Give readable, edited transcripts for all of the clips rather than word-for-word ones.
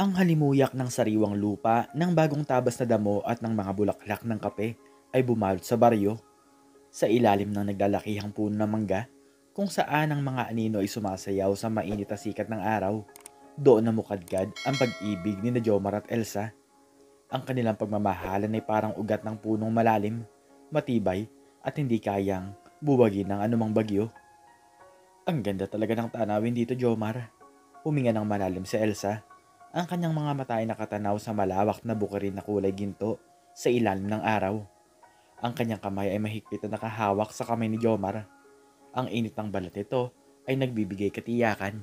Ang halimuyak ng sariwang lupa, ng bagong tabas na damo at ng mga bulaklak ng kape ay bumalot sa baryo, sa ilalim ng naglalakihang puno ng mangga, kung saan ang mga anino ay sumasayaw sa mainit na sikat ng araw. Doon na mukadkad ang pag-ibig ni na Jomar at Elsa. Ang kanilang pagmamahalan ay parang ugat ng punong malalim, matibay at hindi kayang buwagin ng anumang bagyo. Ang ganda talaga ng tanawin dito, Jomar. Huminga ng malalim si Elsa. Ang kanyang mga mata ay nakatanaw sa malawak na bukirin na kulay ginto sa ilalim ng araw. Ang kanyang kamay ay mahigpit na nakahawak sa kamay ni Jomar. Ang init ng balat nito ay nagbibigay katiyakan.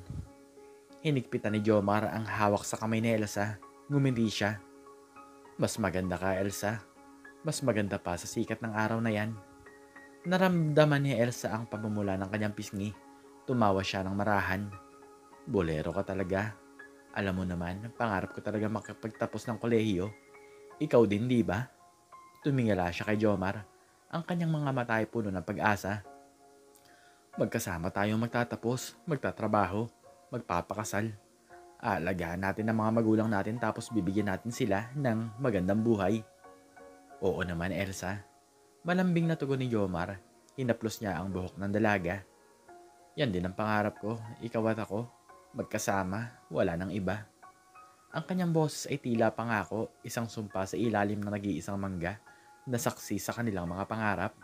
Hinigpitan ni Jomar ang hawak sa kamay ni Elsa. Ngumiti siya. Mas maganda ka, Elsa. Mas maganda pa sa sikat ng araw na yan. Naramdaman ni Elsa ang pamumula ng kanyang pisngi. Tumawa siya ng marahan. Bolero ka talaga. Alam mo naman, pangarap ko talaga makapagtapos ng kolehiyo. Ikaw din, di ba? Tumingala siya kay Jomar. Ang kanyang mga mata ay puno ng pag-asa. Magkasama tayong magtatapos, magtatrabaho, magpapakasal. Aalagaan natin ang mga magulang natin tapos bibigyan natin sila ng magandang buhay. Oo naman, Elsa. Malambing na tugon ni Jomar. Hinaplos niya ang buhok ng dalaga. Yan din ang pangarap ko, ikaw at ako. Magkasama, wala nang iba. Ang kanyang boses ay tila pangako, isang sumpa sa ilalim ng nag-iisang mangga na saksi sa kanilang mga pangarap.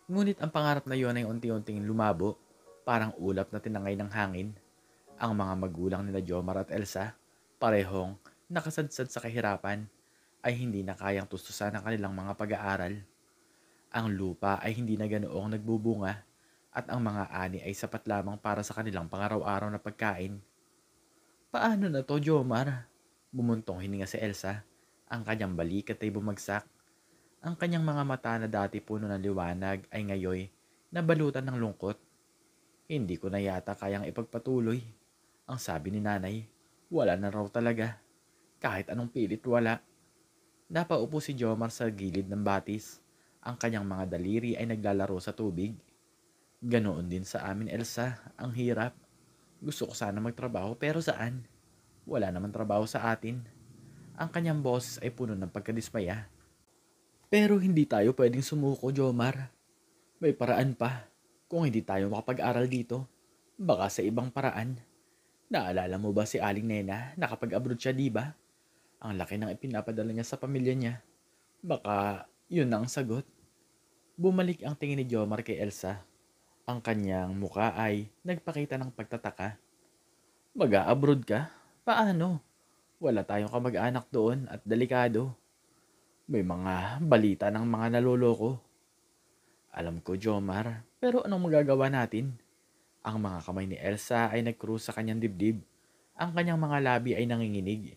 Ngunit ang pangarap na iyon ay unti-unting lumabo, parang ulap na tinangay ng hangin. Ang mga magulang nila Jomar at Elsa, parehong nakasadsad sa kahirapan, ay hindi na kayang tustusan ang kanilang mga pag-aaral. Ang lupa ay hindi na ganoong nagbubunga at ang mga ani ay sapat lamang para sa kanilang pangaraw-araw na pagkain. Paano na to, Jomar? Bumuntong hininga si Elsa. Ang kanyang balikat ay bumagsak. Ang kanyang mga mata na dati puno ng liwanag ay ngayoy nabalutan ng lungkot. Hindi ko na yata kayang ipagpatuloy. Ang sabi ni nanay, wala na raw talaga. Kahit anong pilit wala. Napaupo si Jomar sa gilid ng batis. Ang kanyang mga daliri ay naglalaro sa tubig. Ganoon din sa amin, Elsa. Ang hirap. Gusto ko sana magtrabaho pero saan? Wala naman trabaho sa atin. Ang kanyang boss ay puno ng pagkadismaya. Pero hindi tayo pwedeng sumuko, Jomar. May paraan pa. Kung hindi tayo makapag-aral dito, baka sa ibang paraan. Naalala mo ba si Aling Nena? Nakapag-abroad siya, di ba? Ang laki ng ipinapadala niya sa pamilya niya. Baka yun ang sagot. Bumalik ang tingin ni Jomar kay Elsa. Ang kanyang muka ay nagpakita ng pagtataka. Mag-a-abroad ka? Paano? Wala tayong kamag-anak doon at delikado. May mga balita ng mga naloloko. Alam ko, Jomar, pero anong magagawa natin? Ang mga kamay ni Elsa ay nag-cruise sa kanyang dibdib. Ang kanyang mga labi ay nanginginig.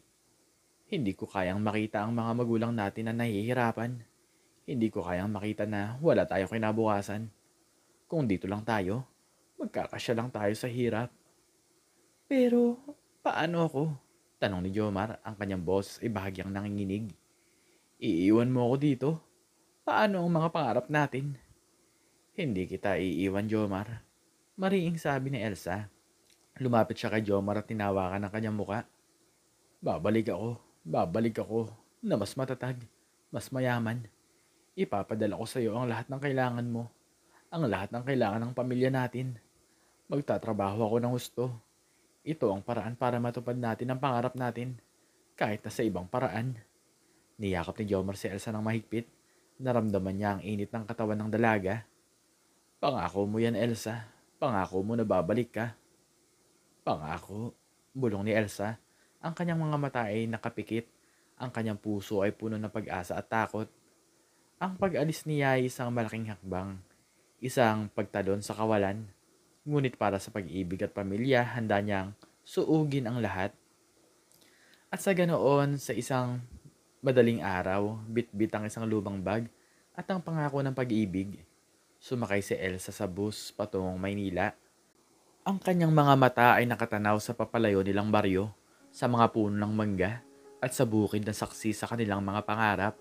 Hindi ko kayang makita ang mga magulang natin na nahihirapan. Hindi ko kayang makita na wala tayo kinabukasan. Kung dito lang tayo, magkakasya lang tayo sa hirap. Pero, paano ako? Tanong ni Jomar, ang kanyang boss ay bahagyang nanginginig. Iiwan mo ako dito? Paano ang mga pangarap natin? Hindi kita iiwan, Jomar. Mariing sabi ni Elsa. Lumapit siya kay Jomar at tinawakan ang kanyang muka. Babalik ako, na mas matatag, mas mayaman. Ipapadala ko sa iyo ang lahat ng kailangan mo, ang lahat ng kailangan ng pamilya natin. Magtatrabaho ako ng gusto. Ito ang paraan para matupad natin ang pangarap natin, kahit na sa ibang paraan. Niyakap ni Jomar si Elsa ng mahigpit. Naramdaman niya ang init ng katawan ng dalaga. Pangako mo yan, Elsa. Pangako mo na babalik ka. Pangako, bulong ni Elsa. Ang kanyang mga mata ay nakapikit. Ang kanyang puso ay puno ng pag-asa at takot. Ang pag-alis niya ay isang malaking hakbang. Isang pagtalon sa kawalan. Ngunit para sa pag-ibig at pamilya, handa niyang suugin ang lahat. At sa ganoon, sa isang madaling araw, bit-bit ang isang lumang bag at ang pangako ng pag-ibig. Sumakay si Elsa sa bus patungong Maynila. Ang kanyang mga mata ay nakatanaw sa papalayo nilang baryo, sa mga puno ng mangga, at sa bukid na saksi sa kanilang mga pangarap.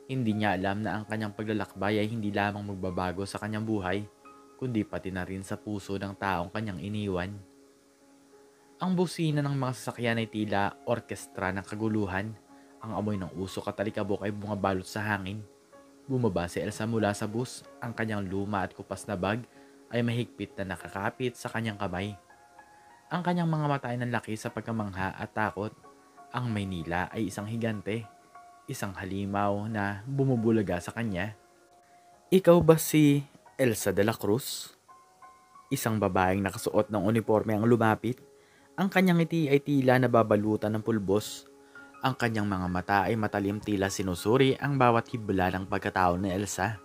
Hindi niya alam na ang kanyang paglalakbay ay hindi lamang magbabago sa kanyang buhay, kundi pati na rin sa puso ng taong kanyang iniwan. Ang busina ng mga sasakyan ay tila orkestra ng kaguluhan. Ang amoy ng usok at alikabok ay bumabalot sa hangin. Bumaba si Elsa mula sa bus. Ang kanyang luma at kupas na bag ay mahigpit na nakakapit sa kanyang kamay. Ang kanyang mga mata ay nanlaki sa pagkamangha at takot. Ang Maynila ay isang higante, isang halimaw na bumubulaga sa kanya. Ikaw ba si Elsa de la Cruz? Isang babaeng nakasuot ng uniforme ang lumapit. Ang kanyang ngiti ay tila nababalutan ng pulbos. Ang kanyang mga mata ay matalim, tila sinusuri ang bawat hibla ng pagkatao ni Elsa.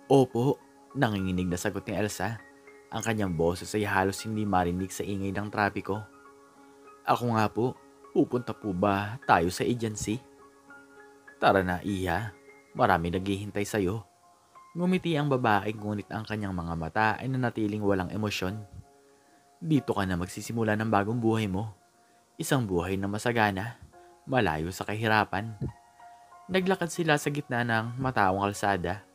Opo, nanginginig na sagot ni Elsa. Ang kanyang boses ay halos hindi marinig sa ingay ng trapiko. Ako nga po, pupunta po ba tayo sa agency? Tara na, Iha. Marami naghihintay sa'yo. Ngumiti ang babae, ngunit ang kanyang mga mata ay nanatiling walang emosyon. Dito ka na magsisimula ng bagong buhay mo. Isang buhay na masagana, malayo sa kahirapan. Naglakad sila sa gitna ng mataong kalsada.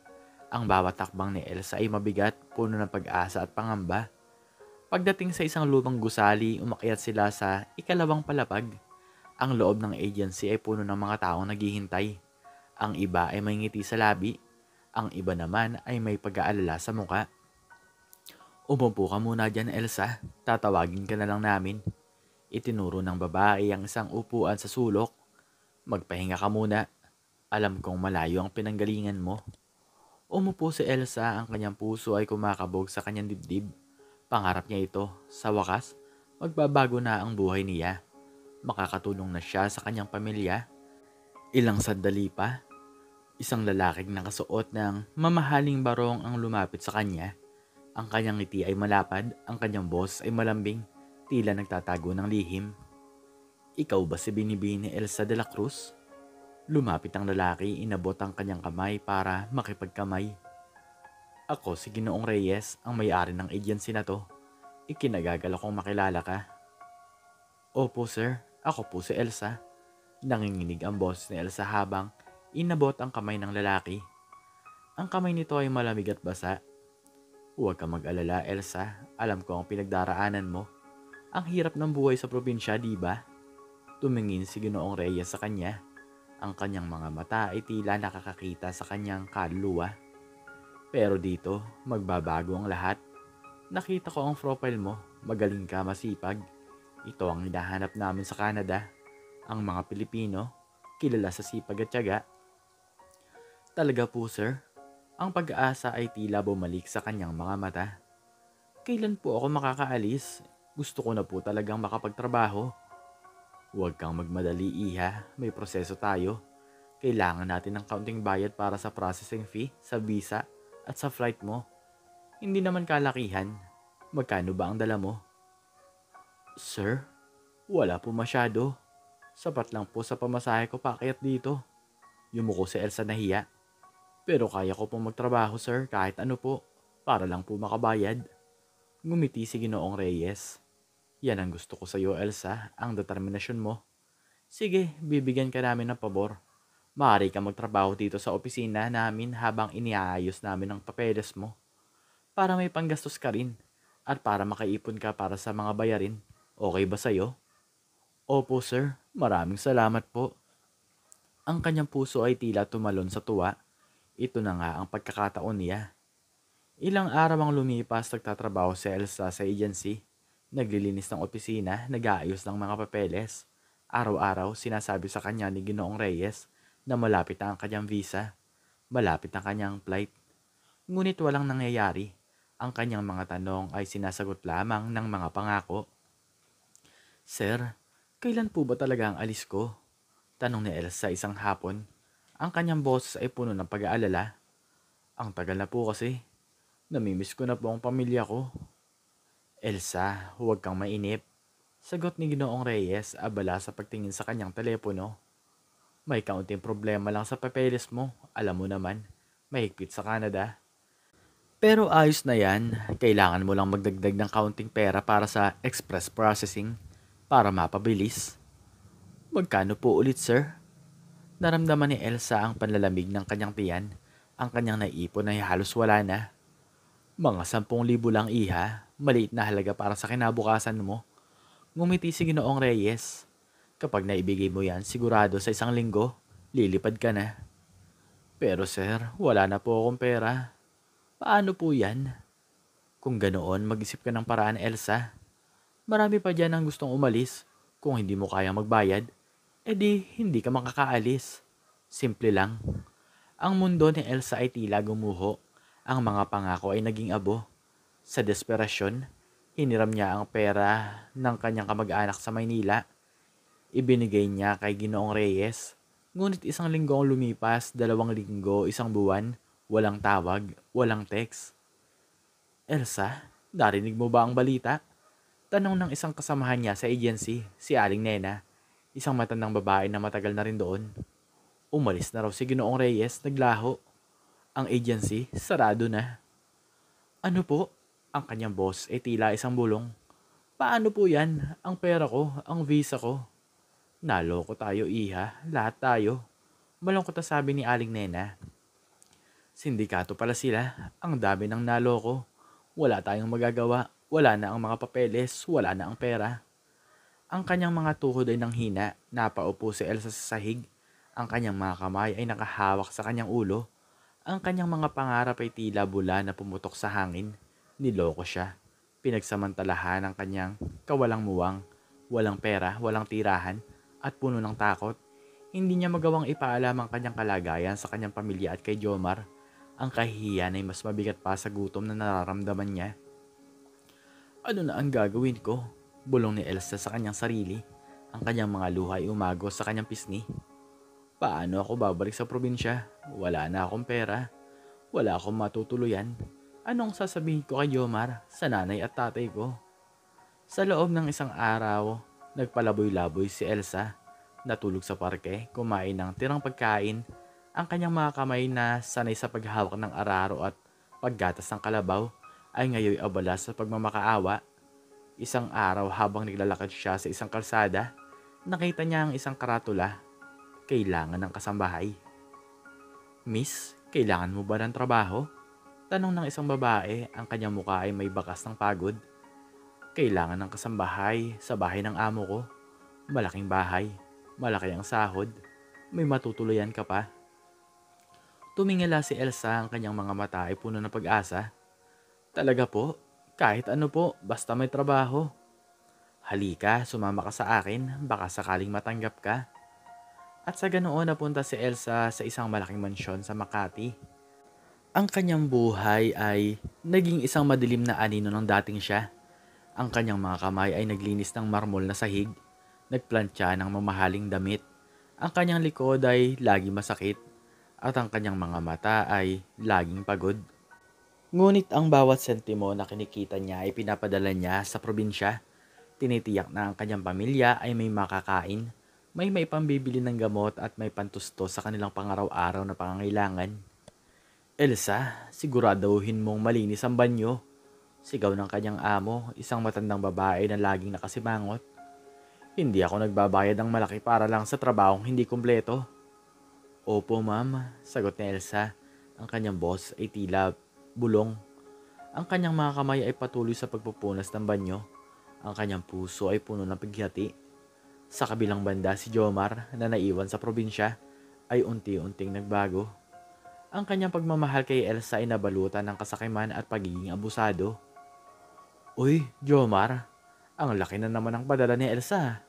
Ang bawat takbang ni Elsa ay mabigat, puno ng pag-asa at pangamba. Pagdating sa isang lumang gusali, umakyat sila sa ikalawang palapag. Ang loob ng agency ay puno ng mga taong naghihintay. Ang iba ay may ngiti sa labi. Ang iba naman ay may pag-aalala sa muka. Umupo ka muna dyan, Elsa. Tatawagin ka na lang namin. Itinuro ng babae ang isang upuan sa sulok. Magpahinga ka muna. Alam kong malayo ang pinanggalingan mo. Umupo si Elsa, ang kanyang puso ay kumakabog sa kanyang dibdib. Pangarap niya ito. Sa wakas, magbabago na ang buhay niya. Makakatulong na siya sa kanyang pamilya. Ilang sandali pa, isang lalaking nakasuot ng mamahaling barong ang lumapit sa kanya. Ang kanyang ngiti ay malapad, ang kanyang boses ay malambing, tila nagtatago ng lihim. Ikaw ba si Binibini Elsa de la Cruz? Lumapit ang lalaki, inabot ang kanyang kamay para makipagkamay. Ako si Ginoong Reyes, ang may-ari ng agency na to. Ikinagagal akong makilala ka. Opo sir, ako po si Elsa. Nanginginig ang boses ni Elsa habang inabot ang kamay ng lalaki. Ang kamay nito ay malamig at basa. Huwag kang mag-alala, Elsa. Alam ko ang pinagdaraanan mo. Ang hirap ng buhay sa probinsya, di ba? Tumingin si Ginoong Reyes sa kanya. Ang kanyang mga mata ay tila nakakakita sa kanyang kaluluwa. Pero dito, magbabago ang lahat. Nakita ko ang profile mo. Magaling ka, masipag. Ito ang hinahanap namin sa Canada. Ang mga Pilipino, kilala sa sipag at tiyaga. Talaga po, sir. Ang pag-asa ay tila bumalik sa kanyang mga mata. Kailan po ako makakaalis? Gusto ko na po talagang makapagtrabaho. Huwag kang magmadali, Iha. May proseso tayo. Kailangan natin ng kaunting bayad para sa processing fee, sa visa, at sa flight mo. Hindi naman kalakihan. Magkano ba ang dala mo? Sir, wala po masyado. Sapat lang po sa pamasahe ko paakyat dito. Yumuko si Elsa nahiya. Pero kaya ko pong magtrabaho, sir, kahit ano po, para lang po makabayad. Ngumiti si Ginoong Reyes. Yan ang gusto ko sa iyo, Elsa, ang determinasyon mo. Sige, bibigyan ka namin ng pabor. Maaari ka magtrabaho dito sa opisina namin habang iniaayos namin ang papeles mo. Para may panggastos ka rin at para makaipon ka para sa mga bayarin. Okay ba sa'yo? Opo, sir. Maraming salamat po. Ang kanyang puso ay tila tumalon sa tuwa. Ito na nga ang pagkakataon niya. Ilang araw ang lumipas, nagtatrabaho si Elsa sa agency. Naglilinis ng opisina, nag-aayos ng mga papeles. Araw-araw sinasabi sa kanya ni Ginoong Reyes na malapit na ang kanyang visa. Malapit ang kanyang flight. Ngunit walang nangyayari. Ang kanyang mga tanong ay sinasagot lamang ng mga pangako. Sir, kailan po ba talaga ang alis ko? Tanong ni Elsa isang hapon. Ang kanyang boses ay puno ng pag-aalala. Ang tagal na po kasi. Namimiss ko na po ang pamilya ko. Elsa, huwag kang mainip. Sagot ni Ginoong Reyes, abala sa pagtingin sa kanyang telepono. May kaunting problema lang sa papeles mo. Alam mo naman, mahigpit sa Canada. Pero ayos na yan. Kailangan mo lang magdagdag ng kaunting pera para sa express processing para mapabilis. Magkano po ulit, sir? Naramdaman ni Elsa ang panlalamig ng kanyang tiyan. Ang kanyang naipon ay halos wala na. Mga 10,000 lang, Iha. Maliit na halaga para sa kinabukasan mo. Ngumiti si Ginoong Reyes. Kapag naibigay mo yan, sigurado sa isang linggo, lilipad ka na. Pero sir, wala na po akong pera. Paano po yan? Kung ganoon, mag-isip ka ng paraan, Elsa. Marami pa dyan ang gustong umalis. Kung hindi mo kayang magbayad, edi hindi ka makakaalis. Simple lang. Ang mundo ni Elsa ay tila gumuho. Ang mga pangako ay naging abo. Sa desperasyon, hiniram niya ang pera ng kanyang kamag-anak sa Maynila. Ibinigay niya kay Ginoong Reyes. Ngunit isang linggo ang lumipas, 2 linggo, 1 buwan, walang tawag, walang text. Elsa, narinig mo ba ang balita? Tanong ng isang kasamahan niya sa agency, si Aling Nena, isang matandang babae na matagal na rin doon. Umalis na raw si Ginoong Reyes, naglaho. Ang agency, sarado na. Ano po? Ang kanyang boss ay tila isang bulong. Paano po yan? Ang pera ko, ang visa ko. Naloko tayo, iha. Lahat tayo. Malungkot na sabi ni Aling Nena. Sindikato pala sila. Ang dami ng naloko. Wala tayong magagawa. Wala na ang mga papeles. Wala na ang pera. Ang kanyang mga tuhod ay nanghina. Napaupo si Elsa sa sahig. Ang kanyang mga kamay ay nakahawak sa kanyang ulo. Ang kanyang mga pangarap ay tila bula na pumutok sa hangin. Niloko siya. Pinagsamantalahan ang kanyang kawalang muwang. Walang pera, walang tirahan, at puno ng takot. Hindi niya magawang ipaalam ang kanyang kalagayan sa kanyang pamilya at kay Jomar. Ang kahihiyan ay mas mabigat pa sa gutom na nararamdaman niya. Ano na ang gagawin ko? Bulong ni Elsa sa kanyang sarili. Ang kanyang mga luha ay umagos sa kanyang pisngi. Paano ako babalik sa probinsya? Wala na akong pera. Wala akong matutuluyan. Anong sasabihin ko kay Jomar, sa nanay at tatay ko? Sa loob ng isang araw, nagpalaboy-laboy si Elsa. Natulog sa parke, kumain ng tirang pagkain. Ang kanyang mga kamay na sanay sa paghawak ng araro at paggatas ng kalabaw ay ngayon abala sa pagmamakaawa. Isang araw habang naglalakad siya sa isang kalsada, nakita niya ang isang karatula. Kailangan ng kasambahay. Miss, kailangan mo ba ng trabaho? Tanong ng isang babae, ang kanyang mukha ay may bakas ng pagod. Kailangan ng kasambahay sa bahay ng amo ko. Malaking bahay, malaki ang sahod, may matutuluyan ka pa. Tumingala si Elsa, ang kanyang mga mata ay puno ng pag-asa. Talaga po, kahit ano po, basta may trabaho. Halika, sumama ka sa akin, baka sakaling matanggap ka. At sa ganoon napunta si Elsa sa isang malaking mansyon sa Makati. Ang kanyang buhay ay naging isang madilim na anino ng dating siya. Ang kanyang mga kamay ay naglinis ng marmol na sahig, nagplantsa ng mamahaling damit. Ang kanyang likod ay lagi masakit at ang kanyang mga mata ay laging pagod. Ngunit ang bawat sentimo na kinikita niya ay pinapadala niya sa probinsya. Tinitiyak na ang kanyang pamilya ay may makakain, may pambibili ng gamot at may pantusto sa kanilang pangaraw-araw na pangangailangan. Elsa, siguraduhin mong malinis ang banyo. Sigaw ng kanyang amo, isang matandang babae na laging nakasimangot. Hindi ako nagbabayad ng malaki para lang sa trabahong hindi kumpleto. Opo ma'am, sagot ni Elsa. Ang kanyang boss ay tila bulong. Ang kanyang mga kamay ay patuloy sa pagpupunas ng banyo. Ang kanyang puso ay puno ng pighati. Sa kabilang banda si Jomar na naiwan sa probinsya ay unti-unting nagbago. Ang kanyang pagmamahal kay Elsa ay nabalutan ng kasakiman at pagiging abusado. Uy, Jomar, ang laki na naman ang padala ni Elsa.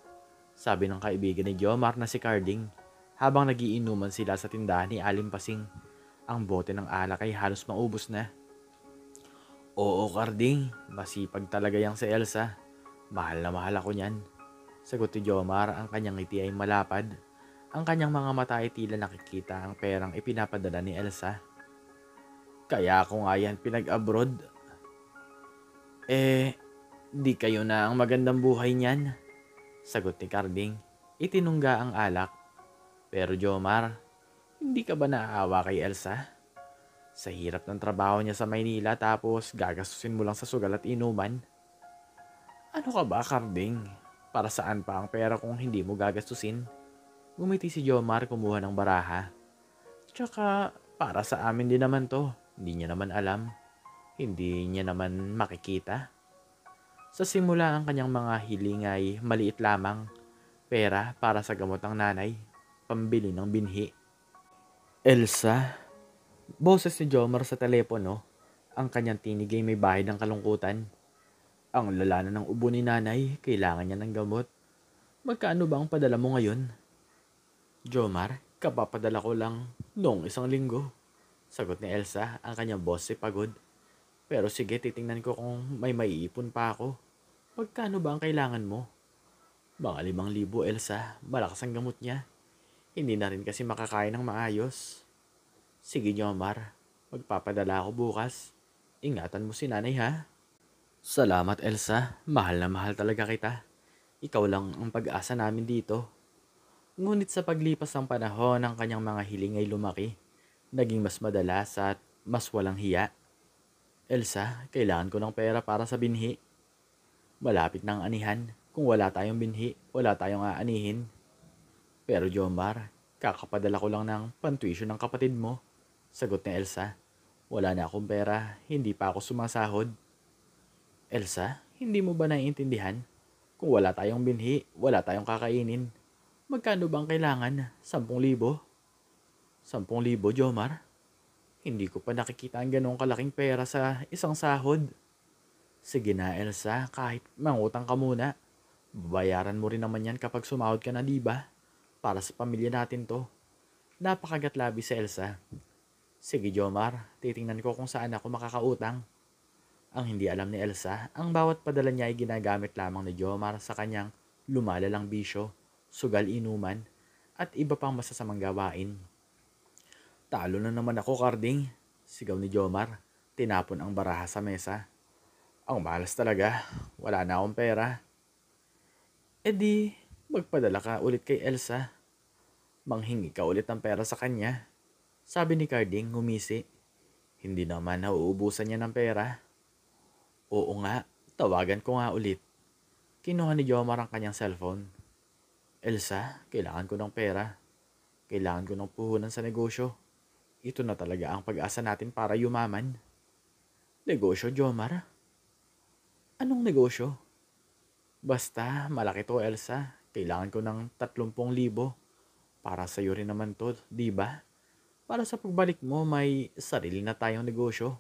Sabi ng kaibigan ni Jomar na si Carding habang nagiinuman sila sa tindahan ni Aling Pasing. Ang bote ng alak ay halos maubos na. Oo, Carding, masipag talaga yang si Elsa. Mahal na mahal ako niyan. Sagot ni Jomar, ang kanyang ngiti ay malapad. Ang kanyang mga mata ay tila nakikita ang perang ipinapadala ni Elsa. Kaya ako nga yan pinag-abroad. Di kayo na ang magandang buhay niyan. Sagot ni Carding. Itinungga ang alak. Pero Jomar, hindi ka ba naaawa kay Elsa? Sa hirap ng trabaho niya sa Maynila tapos gagastusin mo lang sa sugal at inuman? Ano ka ba, Carding? Para saan pa ang pera kung hindi mo gagastusin? Ngumiti si Jomar, kumuha ng baraha. Tsaka para sa amin din naman to. Hindi niya naman alam. Hindi niya naman makikita. Sa simula ang kanyang mga hiling ay maliit lamang, pera para sa gamot ng nanay, pambili ng binhi. Elsa, boses ni Jomar sa telepono, ang kanyang tinig ay may bahid ng kalungkutan. Ang lala na ng ubo ni nanay, kailangan niya ng gamot. Magkano ba ang padala mo ngayon? Jomar, kapapadala ko lang noong 1 linggo. Sagot ni Elsa, ang kanyang boss ay pagod. Pero sige, titingnan ko kung may maiipon pa ako. Magkano ba ang kailangan mo? Mga 5,000, Elsa. Malakas ang gamot niya. Hindi na rin kasi makakain ng maayos. Sige, Jomar. Magpapadala ako bukas. Ingatan mo si nanay, ha? Salamat, Elsa. Mahal na mahal talaga kita. Ikaw lang ang pag-asa namin dito. Ngunit sa paglipas ng panahon, ang kanyang mga hiling ay lumaki. Naging mas madalas at mas walang hiya. Elsa, kailangan ko ng pera para sa binhi. Malapit ng anihan. Kung wala tayong binhi, wala tayong aanihin. Pero Jomar, kakapadala ko lang ng pantuition ng kapatid mo. Sagot ni Elsa. Wala na akong pera, hindi pa ako sumasahod. Elsa, hindi mo ba naiintindihan? Kung wala tayong binhi, wala tayong kakainin. Magkano bang kailangan? 10,000? 10,000, Jomar? Hindi ko pa nakikita ang ganong kalaking pera sa isang sahod. Sige na, Elsa, kahit mangutang ka muna. Babayaran mo rin naman yan kapag sumahod ka na, diba? Para sa pamilya natin to. Napakagatlabi si Elsa. Sige, Jomar, titingnan ko kung saan ako makakautang. Ang hindi alam ni Elsa, ang bawat padala niya ay ginagamit lamang ni Jomar sa kanyang lumalalang bisyo, sugal inuman, at iba pang masasamang gawain. Talo na naman ako, Karding, sigaw ni Jomar. Tinapon ang baraha sa mesa. Ang malas talaga, wala na akong pera. E di, magpadala ka ulit kay Elsa. Manghingi ka ulit ng pera sa kanya. Sabi ni Carding ngumisi. Hindi naman nauubusan niya ng pera. Oo nga, tawagan ko nga ulit. Kinuha ni Jomar ang kanyang cellphone. Elsa, kailangan ko ng pera. Kailangan ko ng puhunan sa negosyo. Ito na talaga ang pag-asa natin para yumaman. Negosyo, Jomar? Anong negosyo? Basta, malaki to, Elsa. Kailangan ko ng 30,000. Para sa'yo rin naman to, di ba? Para sa pagbalik mo, may sarili na tayong negosyo.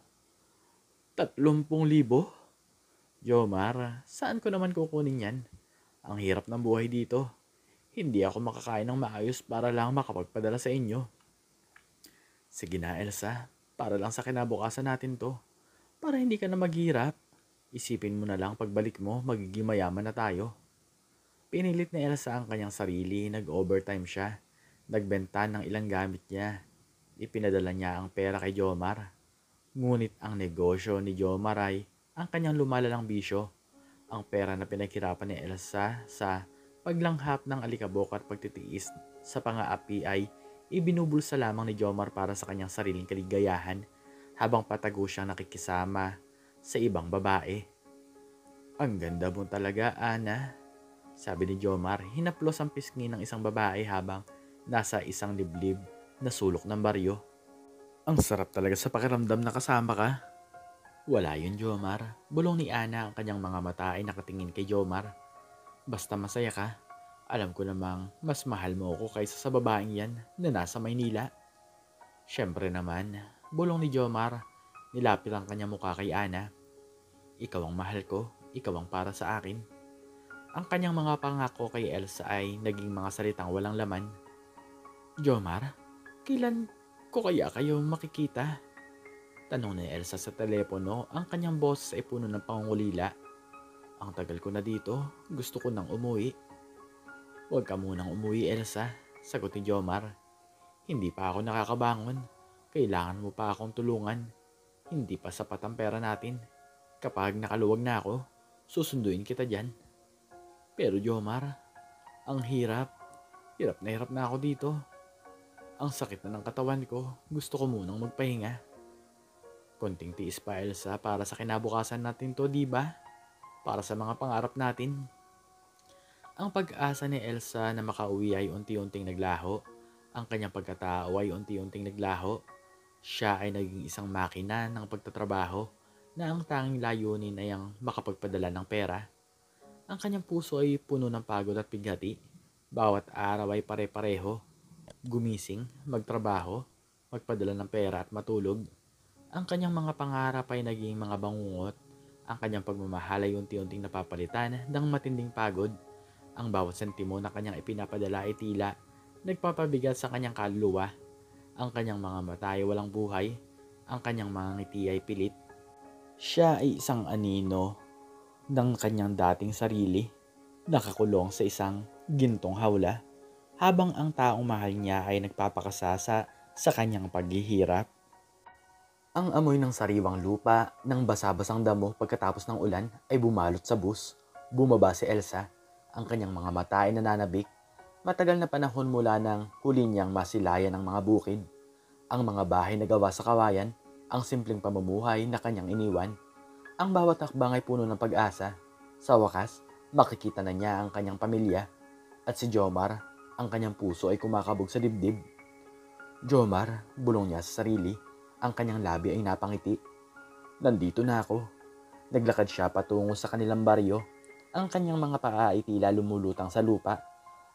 30,000? Jomar, saan ko naman kukunin yan? Ang hirap ng buhay dito. Hindi ako makakain ng maayos para lang makapagpadala sa inyo. Sige na, Elsa. Para lang sa kinabukasan natin to. Para hindi ka na maghirap. Isipin mo na lang pagbalik mo, magiging mayaman na tayo. Pinilit ni Elsa ang kanyang sarili, nag-overtime siya. Nagbenta ng ilang gamit niya. Ipinadala niya ang pera kay Jomar. Ngunit ang negosyo ni Jomar ay ang kanyang lumalalang bisyo. Ang pera na pinaghirapan ni Elsa sa paglanghap ng alikabok at pagtitiis sa pangaapi ay ibinubulsa lamang ni Jomar para sa kanyang sariling kaligayahan habang patago siyang nakikisama sa ibang babae. Ang ganda mo talaga, Ana, sabi ni Jomar, hinaplos ang pisngi ng isang babae habang nasa isang liblib na sulok ng baryo. Ang sarap talaga sa pakiramdam na kasama ka. Wala yun, Jomar. Bulong ni Ana, ang kanyang mga mata ay nakatingin kay Jomar. Basta masaya ka. Alam ko namang mas mahal mo ako kaysa sa babaeng yan na nasa Maynila. Siyempre naman, bulong ni Jomar. Nilapit ang kanyang mukha kay Ana. Ikaw ang mahal ko, ikaw ang para sa akin. Ang kanyang mga pangako kay Elsa ay naging mga salitang walang laman. Jomar, kailan ko kaya kayo makikita? Tanong ni Elsa sa telepono, ang kanyang boses ay puno ng pangungulila. Ang tagal ko na dito, gusto ko nang umuwi. Huwag ka munang umuwi, Elsa, sagot ni Jomar. Hindi pa ako nakakabangon. Kailangan mo pa akong tulungan. Hindi pa sapat ang pera natin. Kapag nakaluwag na ako, susunduin kita dyan. Pero Jomar, ang hirap. Hirap na ako dito. Ang sakit na ng katawan ko. Gusto ko munang magpahinga. Konting tiis pa, Elsa, para sa kinabukasan natin to, di ba? Para sa mga pangarap natin. Ang pag-asa ni Elsa na makauwi ay unti-unting naglaho. Ang kanyang pagkatao ay unti-unting naglaho. Siya ay naging isang makina ng pagtatrabaho. na ang tanging layunin ay ang makapagpadala ng pera. Ang kanyang puso ay puno ng pagod at bighati. Bawat araw ay pare-pareho. Gumising, magtrabaho, magpadala ng pera at matulog. Ang kanyang mga pangarap ay naging mga bangungot. Ang kanyang pagmamahal ay unti-unting napapalitan ng matinding pagod. Ang bawat sentimo na kanyang ipinapadala ay tila nagpapabigat sa kanyang kaluluwa. Ang kanyang mga mata ay walang buhay. Ang kanyang mga ngiti ay pilit. Siya ay isang anino ng kanyang dating sarili, nakakulong sa isang gintong hawla, habang ang taong mahal niya ay nagpapakasasa sa kanyang paghihirap. Ang amoy ng sariwang lupa, ng basa-basang damo pagkatapos ng ulan ay bumalot sa bus. Bumaba si Elsa, ang kanyang mga mata ay nananabik. Matagal na panahon mula nang huli niyang masilayan ng mga bukid. Ang mga bahay na gawa sa kawayan, ang simpleng pamumuhay na kanyang iniwan. Ang bawat hakbang ay puno ng pag-asa. Sa wakas, makikita na niya ang kanyang pamilya. At si Jomar, ang kanyang puso ay kumakabog sa dibdib. Jomar, bulong niya sa sarili. Ang kanyang labi ay napangiti. Nandito na ako. Naglakad siya patungo sa kanilang baryo. Ang kanyang mga paa ay tila lumulutang sa lupa.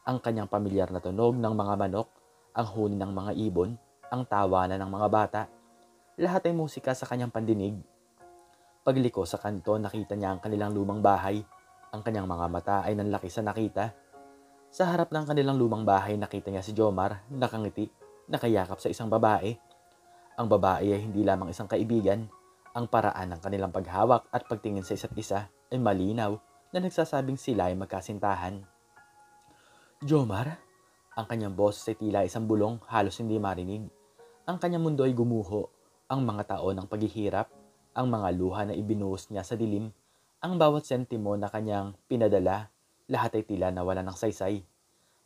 Ang kanyang pamilyar na tunog ng mga manok, ang huni ng mga ibon, ang tawanan ng mga bata. Lahat ay musika sa kanyang pandinig. Pagliko sa kanto, nakita niya ang kanilang lumang bahay. Ang kanyang mga mata ay nanlaki sa nakita. Sa harap ng kanilang lumang bahay, nakita niya si Jomar, nakangiti, nakayakap sa isang babae. Ang babae ay hindi lamang isang kaibigan. Ang paraan ng kanilang paghawak at pagtingin sa isa't isa ay malinaw na nagsasabing sila ay magkasintahan. Jomar, ang kanyang boses ay tila isang bulong, halos hindi marinig. Ang kanyang mundo ay gumuho, ang mga taon ng paghihirap, ang mga luha na ibinuhos niya sa dilim, ang bawat sentimo na kanyang pinadala, lahat ay tila nawala ng saysay.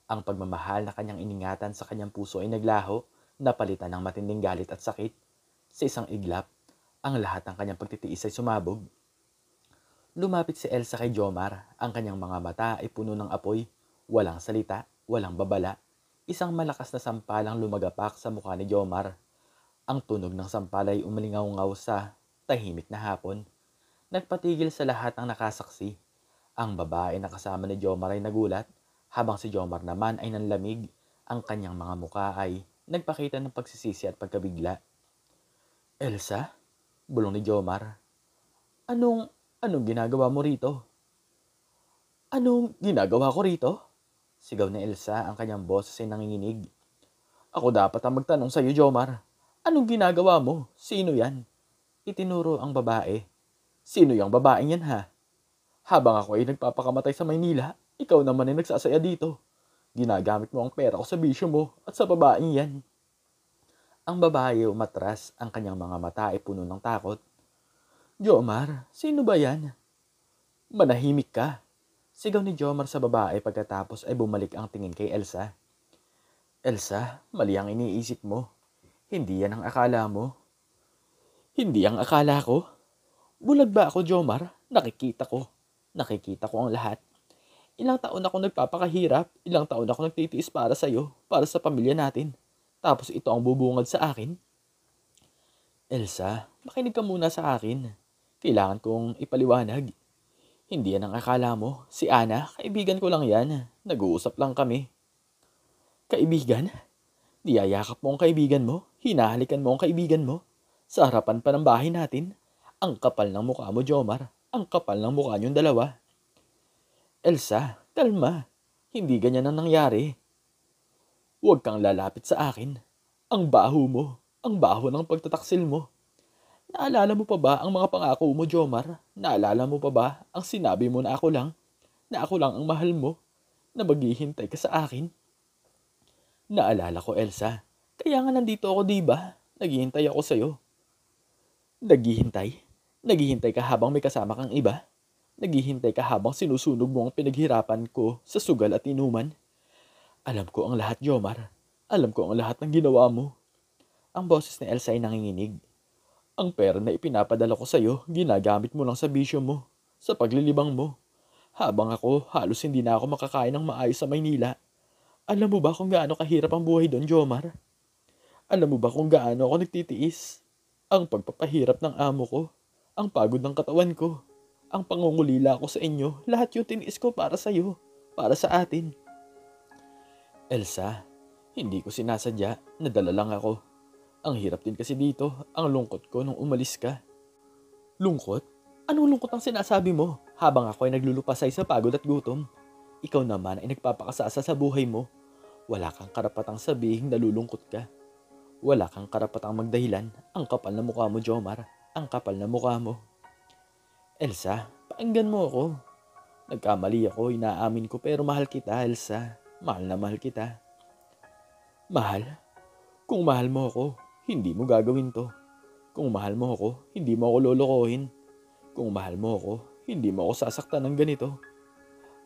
Ang pagmamahal na kanyang iningatan sa kanyang puso ay naglaho, napalitan ng matinding galit at sakit. Sa isang iglap, ang lahat ng kanyang pagtitiis ay sumabog. Lumapit si Elsa kay Jomar, ang kanyang mga mata ay puno ng apoy, walang salita, walang babala. Isang malakas na sampalang lumagapak sa mukha ni Jomar. Ang tunog ng sampal ay umalingaw-ngaw sa tahimik na hapon. Nagpatigil sa lahat ng nakasaksi. Ang babae na kasama ni Jomar ay nagulat, habang si Jomar naman ay nanlamig. Ang kanyang mga mukha ay nagpakita ng pagsisisi at pagkabigla. Elsa? Bulong ni Jomar. Anong ginagawa mo rito? Anong ginagawa ko rito? Sigaw ni Elsa, ang kanyang boses ay nanginginig. Ako dapat ang magtanong sa iyo, Jomar. Anong ginagawa mo? Sino yan? Itinuro ang babae. Sino yung babaeng yan ha? Habang ako ay nagpapakamatay sa Maynila, ikaw naman ay nagsasaya dito. Ginagamit mo ang pera ko sa bisyo mo at sa babaeng yan. Ang babae umatras, ang kanyang mga mata ay puno ng takot. Jomar, sino ba yan? Manahimik ka. Sigaw ni Jomar sa babae pagkatapos ay bumalik ang tingin kay Elsa. Elsa, mali ang iniisip mo. Hindi yan ang akala mo. Hindi ang akala ko? Bulag ba ako, Jomar? Nakikita ko. Nakikita ko ang lahat. Ilang taon ako nagpapakahirap, ilang taon ako nagtitiis para sa'yo, para sa pamilya natin. Tapos ito ang bubungad sa akin? Elsa, makinig ka muna sa akin. Kailangan kong ipaliwanag. Hindi yan ang akala mo. Si Ana, kaibigan ko lang yan. Nag-uusap lang kami. Kaibigan? Niyayakap mo ang kaibigan mo? Hinahalikan mo ang kaibigan mo? Sa harapan pa ng bahay natin? Ang kapal ng mukha mo, Jomar. Ang kapal ng mukha niyong dalawa. Elsa, kalma. Hindi ganyan ang nangyari. Huwag kang lalapit sa akin. Ang baho mo. Ang baho ng pagtataksil mo. Naalala mo pa ba ang mga pangako mo, Jomar? Naalala mo pa ba ang sinabi mo na ako lang? Na ako lang ang mahal mo? Na maghihintay ka sa akin? Naalala ko, Elsa. Kaya nga nandito ako, diba? Naghihintay ako sa'yo. Naghihintay? Naghihintay ka habang may kasama kang iba? Naghihintay ka habang sinusunog mo ang pinaghirapan ko sa sugal at inuman? Alam ko ang lahat, Jomar. Alam ko ang lahat ng ginawa mo. Ang boses ni Elsa ay nanginginig. Ang pera na ipinapadala ko sa'yo, ginagamit mo lang sa bisyo mo, sa paglilibang mo. Habang ako, halos hindi na ako makakain ng maayos sa Maynila. Alam mo ba kung gaano kahirap ang buhay doon, Jomar? Alam mo ba kung gaano ako nagtitiis? Ang pagpapahirap ng amo ko, Ang pagod ng katawan ko. Ang pangungulila ko sa inyo. Lahat yung tiniis ko para sa'yo. Para sa atin. Elsa, hindi ko sinasadya. Nadala lang ako. Ang hirap din kasi dito. Ang lungkot ko nung umalis ka. Lungkot? Anong lungkot ang sinasabi mo? Habang ako ay naglulupasay sa pagod at gutom. Ikaw naman ay nagpapakasasa sa buhay mo. Wala kang karapatang sabihin nalulungkot ka. Wala kang karapatang magdahilan. Ang kapal na mukha mo, Jomar. Ang kapal na mukha mo. Elsa, pakinggan mo ako. Nagkamali ako, inaamin ko, pero mahal kita, Elsa. Mahal na mahal kita. Mahal? Kung mahal mo ako, hindi mo gagawin to. Kung mahal mo ako, hindi mo ako lolokohin. Kung mahal mo ako, hindi mo ako sasaktan ng ganito.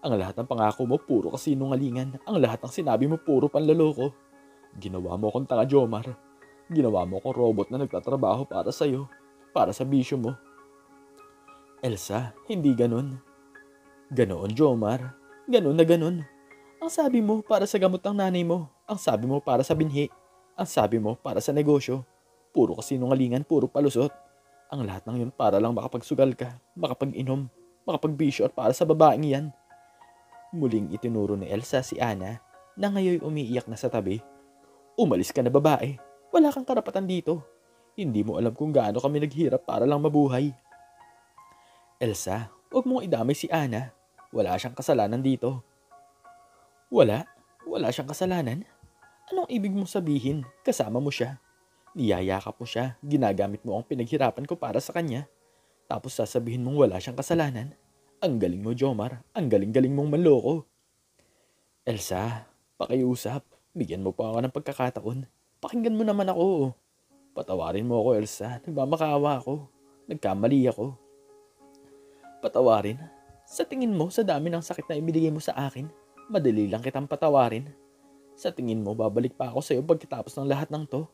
Ang lahat ng pangako mo, puro kasinungalingan. Ang lahat ng sinabi mo, puro panloloko. Ginawa mo akong tanga, Jomar. Ginawa mo akong robot na nagtatrabaho para sa'yo. Para sa bisyo mo. Elsa, hindi ganun. Ganoon, Jomar. Ganun na ganun. Ang sabi mo para sa gamot ng nanay mo. Ang sabi mo para sa binhi. Ang sabi mo para sa negosyo. Puro kasinungalingan, puro palusot. Ang lahat ng yun para lang makapagsugal ka, makapag-inom, makapagbisyo at para sa babaeng yan. Muling itinuro ni Elsa si Ana na ngayon umiiyak na sa tabi. Umalis ka na, babae. Wala kang karapatan dito. Hindi mo alam kung gaano kami naghirap para lang mabuhay. Elsa, huwag mong idamay si Ana. Wala siyang kasalanan dito. Wala? Wala siyang kasalanan? Anong ibig mong sabihin? Kasama mo siya. Niyayakap mo siya. Ginagamit mo ang pinaghirapan ko para sa kanya. Tapos sasabihin mong wala siyang kasalanan? Ang galing mo, Jomar. Ang galing-galing mong manloko. Elsa, pakiusap. Bigyan mo pa ako ng pagkakataon. Pakinggan mo naman ako. Patawarin mo ako, Elsa. Nagmamakaawa ako. Nagkamali ako. Patawarin? Sa tingin mo, sa dami ng sakit na ibinigay mo sa akin, madali lang kitang patawarin. Sa tingin mo, babalik pa ako sa'yo pagkatapos ng lahat ng to.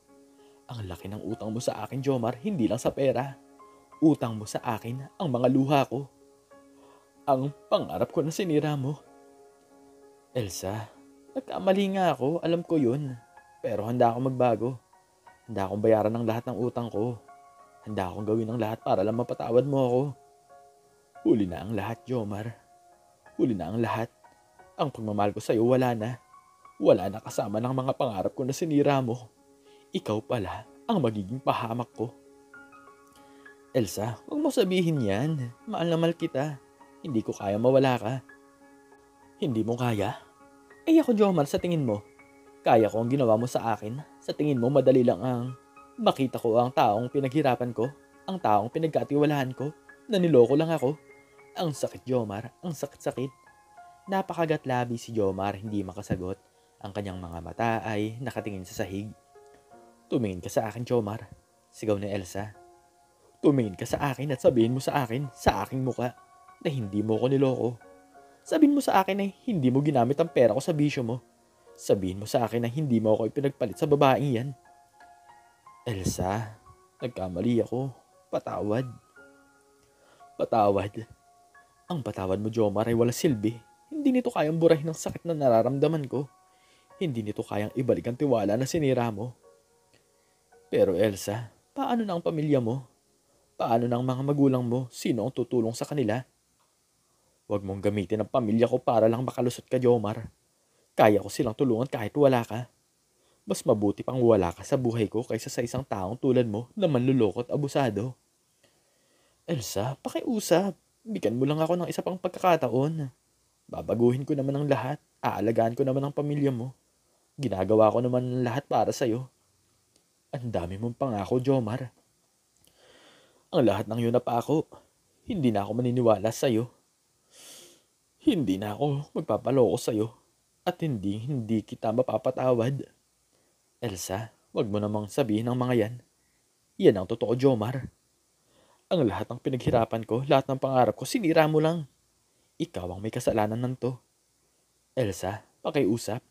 Ang laki ng utang mo sa akin, Jomar, hindi lang sa pera. Utang mo sa akin ang mga luha ko. Ang pangarap ko na sinira mo. Elsa, nagkamali nga ako, alam ko yun. Pero handa akong magbago. Handa akong bayaran ng lahat ng utang ko. Handa akong gawin ng lahat para lang mapatawad mo ako. Huli na ang lahat, Jomar. Huli na ang lahat. Ang pagmamahal ko sa'yo wala na. Wala na kasama ng mga pangarap ko na sinira mo. Ikaw pala ang magiging pahamak ko. Elsa, huwag mo sabihin yan. Mahal na mahal kita. Hindi ko kaya mawala ka. Hindi mo kaya? Ako, Jomar, sa tingin mo. Kaya ko ang ginawa mo sa akin. Sa tingin mo, madali lang ang makita ko ang taong pinaghirapan ko. Ang taong pinagkatiwalaan ko. Na niloko lang ako. Ang sakit, Jomar. Ang sakit-sakit. Napakagatlabi si Jomar, hindi makasagot. Ang kanyang mga mata ay nakatingin sa sahig. Tumingin ka sa akin, Jomar. Sigaw ni Elsa. Tumingin ka sa akin at sabihin mo sa akin, sa aking muka, na hindi mo ko niloko. Sabihin mo sa akin na hindi mo ginamit ang pera ko sa bisyo mo. Sabihin mo sa akin na hindi mo ako ipinagpalit sa babaeng yan. Elsa, nagkamali ako. Patawad. Patawad. Ang patawad mo, Jomar, ay wala silbi. Hindi nito kayang burahin ang sakit na nararamdaman ko. Hindi nito kayang ibalik ang tiwala na sinira mo. Pero Elsa, paano na ang pamilya mo? Paano na ang mga magulang mo? Sino ang tutulong sa kanila? Huwag mong gamitin ang pamilya ko para lang makalusot ka, Jomar. Kaya ko silang tulungan kahit wala ka. Mas mabuti pang wala ka sa buhay ko kaysa sa isang taong tulad mo na manluloko at abusado. Elsa, pakiusap. Bigyan mo lang ako ng isa pang pagkakataon. Babaguhin ko naman ang lahat. Aalagaan ko naman ang pamilya mo. Ginagawa ko naman ang lahat para sa'yo. Ang dami mong pangako, Jomar. Ang lahat ng yun na pa ako. Hindi na ako maniniwala sa'yo. Hindi na ako magpapaloko sa'yo. At hindi kita mapapatawad. Elsa, wag mo namang sabihin ang mga yan. Yan ang totoo, Jomar. Ang lahat ng pinaghirapan ko, lahat ng pangarap ko, sinira mo lang. Ikaw ang may kasalanan ng to. Elsa, pakiusap.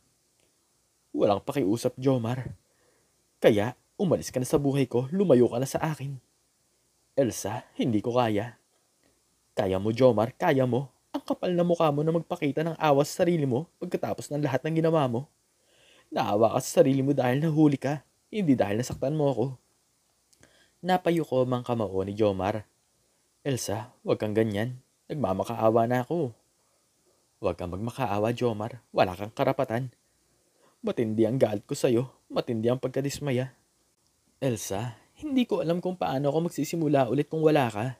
Walang pakiusap, Jomar. Kaya, umalis ka na sa buhay ko, lumayo ka na sa akin. Elsa, hindi ko kaya. Kaya mo, Jomar, kaya mo. Ang kapal na mukha mo na magpakita ng awa sa sarili mo pagkatapos ng lahat ng ginawa mo. Naawa ka sa sarili mo dahil nahuli ka, hindi dahil nasaktan mo ako. Napayo ko mang kamao ni Jomar. Elsa, huwag kang ganyan. Nagmamakaawa na ako. Huwag kang magmakaawa, Jomar. Wala kang karapatan. Matindi ang galit ko sa'yo. Matindi ang pagkadismaya. Elsa, hindi ko alam kung paano ako magsisimula ulit kung wala ka.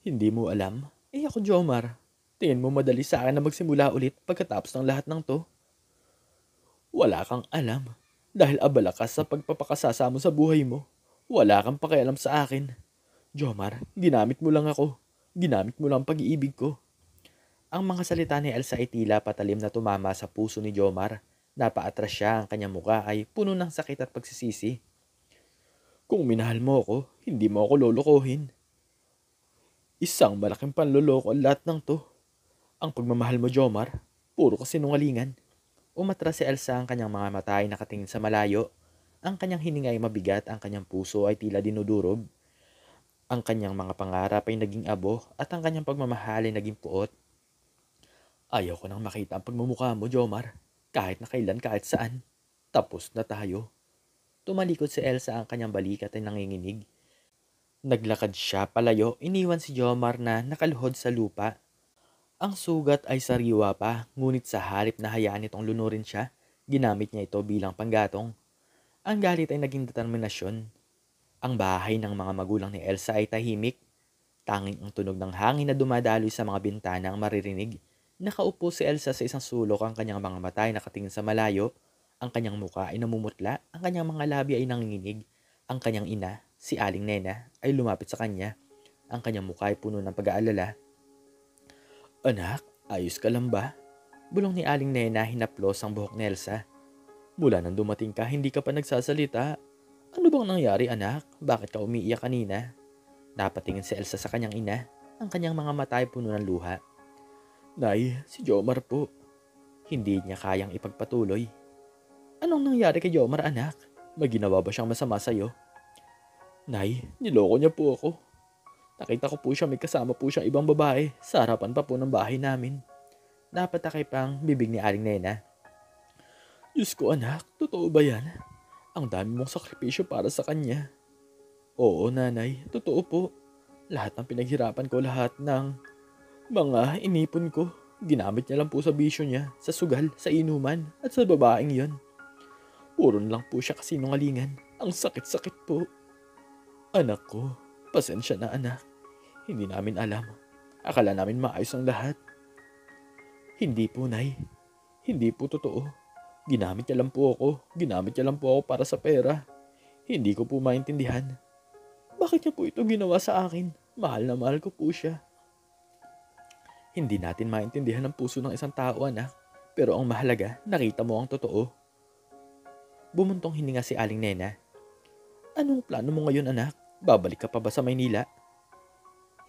Hindi mo alam? Eh ako, Jomar. Tingin mo madali sa akin na magsimula ulit pagkatapos ng lahat ng to? Wala kang alam. Dahil abala ka sa pagpapakasasa mo sa buhay mo. Wala kang pakialam sa akin. Jomar, ginamit mo lang ako. Ginamit mo lang pag-iibig ko. Ang mga salita ni Elsa ay tila patalim na tumama sa puso ni Jomar. Napaatras siya, ang kanyang muka ay puno ng sakit at pagsisisi. Kung minahal mo ako, hindi mo ako lolokohin. Isang malaking panloloko ang lahat ng to. Ang pagmamahal mo, Jomar, puro kasinungalingan. Umatras si Elsa, ang kanyang mga mata ay nakatingin sa malayo. Ang kanyang hininga ay mabigat, ang kanyang puso ay tila dinudurog. Ang kanyang mga pangarap ay naging abo at ang kanyang pagmamahal ay naging puot. Ayaw ko nang makita ang pagmumukha mo, Jomar. Kahit na kailan, kahit saan. Tapos na tayo. Tumalikod si Elsa, ang kanyang balikat ay nanginginig. Naglakad siya palayo, iniwan si Jomar na nakaluhod sa lupa. Ang sugat ay sariwa pa, ngunit sa halip na hayaan itong lunurin siya, ginamit niya ito bilang panggatong. Ang galit ay naging determinasyon. Ang bahay ng mga magulang ni Elsa ay tahimik. Tanging ang tunog ng hangin na dumadaloy sa mga bintana ang maririnig. Nakaupo si Elsa sa isang sulok, ang kanyang mga mata ay nakatingin sa malayo. Ang kanyang muka ay namumutla, ang kanyang mga labi ay nanginginig. Ang kanyang ina, si Aling Nena, ay lumapit sa kanya. Ang kanyang muka ay puno ng pag-aalala. Anak, ayos ka lang ba? Bulong ni Aling Nena, hinaplos ang buhok ni Elsa. Mula nang dumating ka, hindi ka pa nagsasalita. Ano bang nangyari, anak? Bakit ka umiiyak kanina? Napatingin si Elsa sa kanyang ina. Ang kanyang mga mata ay puno ng luha. Nay, si Jomar po. Hindi niya kayang ipagpatuloy. Anong nangyari kay Jomar, anak? May ginawa ba siyang masama sa'yo? Nay, niloko niya po ako. Nakita ko po siya, may kasama po siyang ibang babae sa harapan pa po ng bahay namin. Napatakay pang bibig ni Aling Nena. Diyos ko, anak, totoo ba yan? Ang dami mong sakripisyo para sa kanya. Oo, nanay, totoo po. Lahat ng pinaghirapan ko, lahat ng mga inipon ko, ginamit niya lang po sa bisyo niya, sa sugal, sa inuman, at sa babaeng yon. Puro na lang po siya kasinungalingan. Ang sakit-sakit po. Anak ko, pasensya na, anak. Hindi namin alam. Akala namin maayos ang lahat. Hindi po, nay. Hindi po totoo. Ginamit niya lang po ako. Ginamit niya lang po ako para sa pera. Hindi ko po maintindihan. Bakit niya po ito ginawa sa akin? Mahal na mahal ko po siya. Hindi natin maintindihan ang puso ng isang tao, anak. Pero ang mahalaga, nakita mo ang totoo. Bumuntong hininga si Aling Nena. Anong plano mo ngayon, anak? Babalik ka pa ba sa Maynila?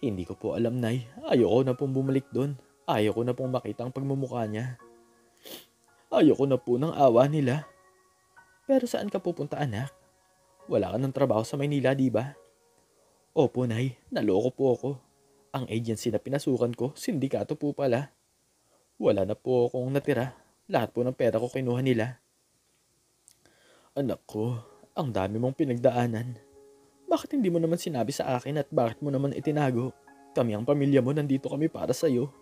Hindi ko po alam, nay. Ayoko na pong bumalik doon. Ayoko na pong makita ang pagmumukha niya. Ayoko na po ng awa nila. Pero saan ka pupunta, anak? Wala ka ng trabaho sa Maynila, di ba? Opo, nay. Naloko po ako. Ang agency na pinasukan ko, sindikato po pala. Wala na po akong natira. Lahat po ng pera ko kinuha nila. Anak ko, ang dami mong pinagdaanan. Bakit hindi mo naman sinabi sa akin at bakit mo naman itinago? Kami ang pamilya mo, nandito kami para sa'yo.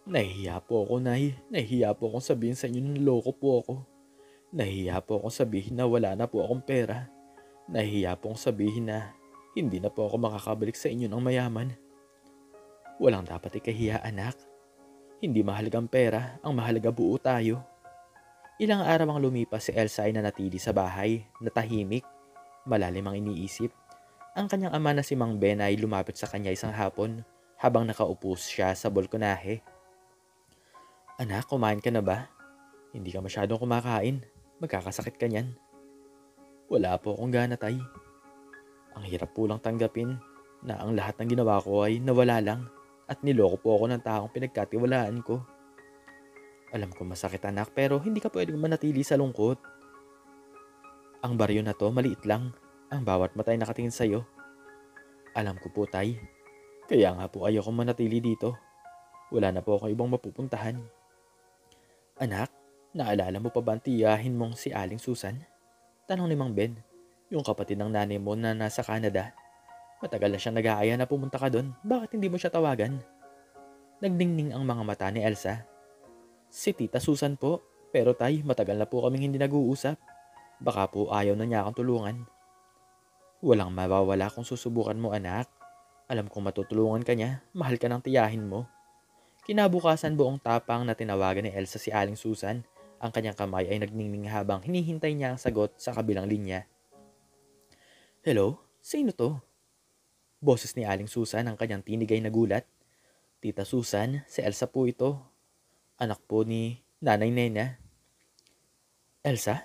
Nahihiya po ako, nay. Nahihiya po akong sabihin sa inyo na loko po ako. Nahihiya po akong sabihin na wala na po akong pera. Nahihiya po akong sabihin na hindi na po ako makakabalik sa inyo ng mayaman. Walang dapat ikahiya, anak. Hindi mahalagang pera, ang mahalaga buo tayo. Ilang araw ang lumipas, si Elsa ay nanatili sa bahay, natahimik, malalim ang iniisip. Ang kanyang ama na si Mang Ben ay lumapit sa kanya isang hapon habang nakaupo siya sa balkonahe. Anak, kumain ka na ba? Hindi ka masyadong kumakain. Magkakasakit ka niyan. Wala po akong gana, tay. Ang hirap po lang tanggapin na ang lahat ng ginawa ko ay nawala lang at niloko po ako ng taong pinagkatiwalaan ko. Alam ko masakit, anak, pero hindi ka pwedeng manatili sa lungkot. Ang baryo na to maliit lang. Ang bawat matay nakatingin sa'yo. Alam ko po, tay. Kaya nga po ayoko manatili dito. Wala na po akong ibang mapupuntahan. Anak, naalala mo pa ba ang tiyahin mong si Aling Susan? Tanong ni Mang Ben, yung kapatid ng nanay mo na nasa Canada. Matagal na siyang nag-aaya na pumunta ka doon. Bakit hindi mo siya tawagan? Nagdingning ang mga mata ni Elsa. Si Tita Susan po. Pero tay, matagal na po kaming hindi nag-uusap. Baka po ayaw na niya akong tulungan. Walang mawawala kung susubukan mo, anak. Alam kong matutulungan ka niya. Mahal ka ng tiyahin mo. Kinabukasan, buong tapang na tinawagan ni Elsa si Aling Susan. Ang kanyang kamay ay nagningning habang hinihintay niya ang sagot sa kabilang linya. Hello? Sino to? Boses ni Aling Susan ang kanyang tinig ay nagulat. Tita Susan, si Elsa po ito. Anak po ni Nanay Nena. Elsa?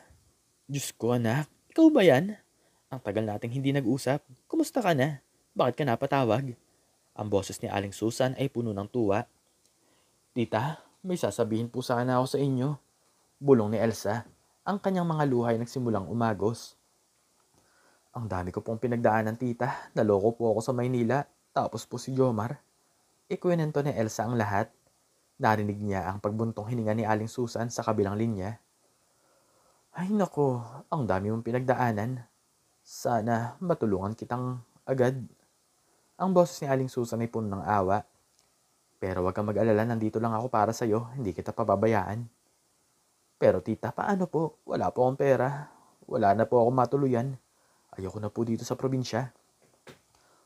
Diyos ko, anak. Ikaw ba yan? Ang tagal nating hindi nag-usap. Kumusta ka na? Bakit ka napatawag? Ang boses ni Aling Susan ay puno ng tuwa. Tita, may sasabihin po sana ako sa inyo. Bulong ni Elsa. Ang kanyang mga luha ay nagsimulang umagos. Ang dami ko pong pinagdaanan, tita. Naloko po ako sa Maynila. Tapos po si Jomar. Ikwento ni Elsa ang lahat. Narinig niya ang pagbuntong hininga ni Aling Susan sa kabilang linya. Ay nako, ang dami mong pinagdaanan. Sana matulungan kitang agad. Ang boses ni Aling Susan ay puno ng awa. Pero wag kang mag-alala, nandito lang ako para sa'yo. Hindi kita pababayaan. Pero tita, paano po? Wala po akong pera. Wala na po akong matuluyan. Ayoko na po dito sa probinsya.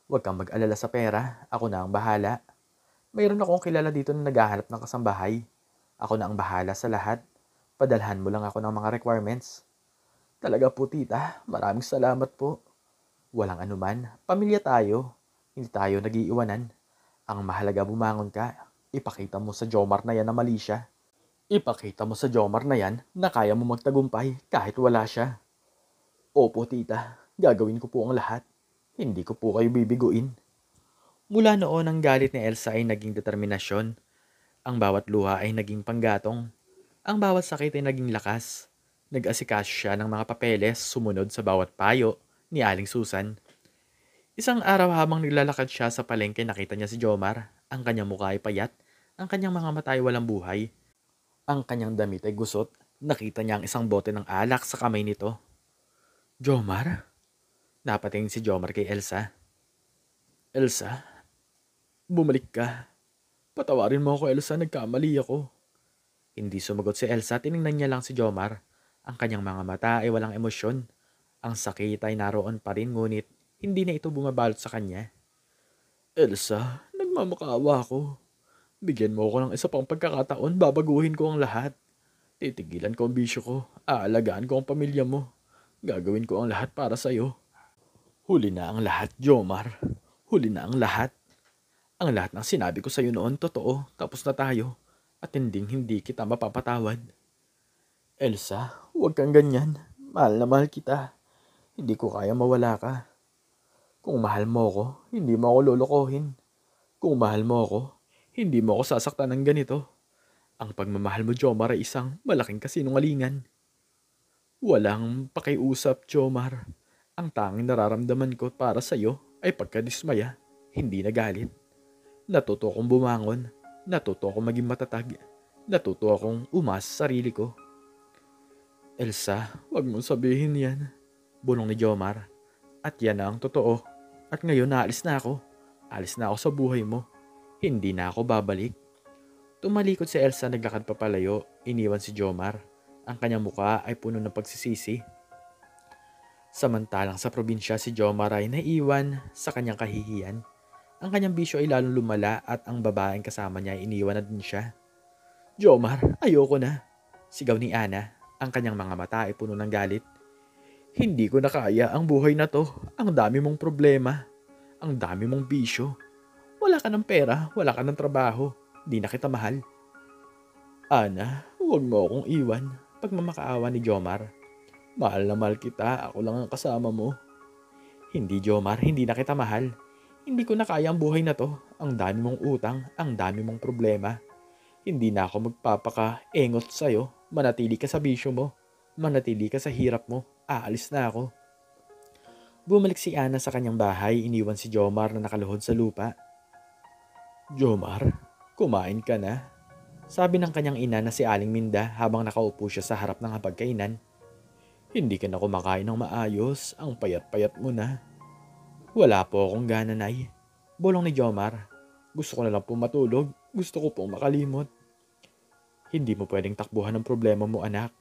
Huwag kang mag-alala sa pera. Ako na ang bahala. Mayroon akong kilala dito na naghahanap ng kasambahay. Ako na ang bahala sa lahat. Padalhan mo lang ako ng mga requirements. Talaga po, tita. Maraming salamat po. Walang anuman. Pamilya tayo. Hindi tayo nag-iiwanan. Ang mahalaga, bumangon ka. Ipakita mo sa Jomar na yan na mali siya. Ipakita mo sa Jomar na yan na kaya mo magtagumpay kahit wala siya. Opo, tita. Gagawin ko po ang lahat. Hindi ko po kayo bibiguin. Mula noon, ang galit ni Elsa ay naging determinasyon. Ang bawat luha ay naging panggatong. Ang bawat sakit ay naging lakas. Nag-asikaso siya ng mga papeles sumunod sa bawat payo ni Aling Susan. Isang araw habang naglalakad siya sa palengke, nakita niya si Jomar. Ang kanyang mukha ay payat. Ang kanyang mga mata ay walang buhay. Ang kanyang damit ay gusot. Nakita niya ang isang bote ng alak sa kamay nito. Jomar? Napatingin si Jomar kay Elsa. Elsa? Bumalik ka. Patawarin mo ako, Elsa. Nagkamali ako. Hindi sumagot si Elsa. Tiningnan niya lang si Jomar. Ang kanyang mga mata ay walang emosyon. Ang sakit ay naroon pa rin, ngunit hindi na ito bumabalot sa kanya. Elsa, nagmamakaawa ako. Bigyan mo ako ng isa pang pagkakataon, babaguhin ko ang lahat. Titigilan ko ang bisyo ko. Aalagaan ko ang pamilya mo. Gagawin ko ang lahat para sa'yo. Huli na ang lahat, Jomar. Huli na ang lahat. Ang lahat ng sinabi ko sa'yo noon, totoo. Tapos na tayo. At hindi kita mapapatawad. Elsa, huwag kang ganyan. Mahal na mahal kita. Hindi ko kaya mawala ka. Kung mahal mo ko, hindi mo ako lolokohin. Kung mahal mo ako, hindi mo ako sasaktan ng ganito. Ang pagmamahal mo, Jomar, ay isang malaking kasinungalingan. Walang pakiusap, Jomar. Ang tanging nararamdaman ko para sa'yo ay pagkadismaya, hindi na galit. Natuto akong bumangon. Natuto akong maging matatag. Natuto akong umasa sa sarili ko. Elsa, wag mong sabihin yan. Bulong ni Jomar. At yan na ang totoo. At ngayon naalis na ako. Alis na ako sa buhay mo. Hindi na ako babalik. Tumalikod si Elsa, naglakad papalayo. Iniwan si Jomar. Ang kanyang muka ay puno ng pagsisisi. Samantalang sa probinsya, si Jomar ay naiwan sa kanyang kahihiyan. Ang kanyang bisyo ay lalong lumala at ang babaeng kasama niya ay iniwan na din siya. Jomar, ayoko na. Sigaw ni Ana. Ang kanyang mga mata ay puno ng galit. Hindi ko na kaya ang buhay na to. Ang dami mong problema. Ang dami mong bisyo. Wala ka ng pera, wala ka ng trabaho. Di na kita mahal. Ana, huwag mo akong iwan. Pagmamakaawa ni Jomar. Mahal na mahal kita, ako lang ang kasama mo. Hindi, Jomar, hindi na kita mahal. Hindi ko na kaya ang buhay na to. Ang dami mong utang, ang dami mong problema. Hindi na ako magpapaka-engot sa'yo. Manatili ka sa bisyo mo. Manatili ka sa hirap mo. Aalis na ako. Bumalik si Ana sa kanyang bahay. Iniwan si Jomar na nakaluhod sa lupa. Jomar, kumain ka na? Sabi ng kanyang ina na si Aling Minda habang nakaupo siya sa harap ng hapagkainan. Hindi ka na kumakain ng maayos. Ang payat-payat mo na. Wala po akong gana, Nay. Bulong ni Jomar. Gusto ko na lang po matulog. Gusto ko pong makalimot. Hindi mo pwedeng takbuhan ng problema mo, anak.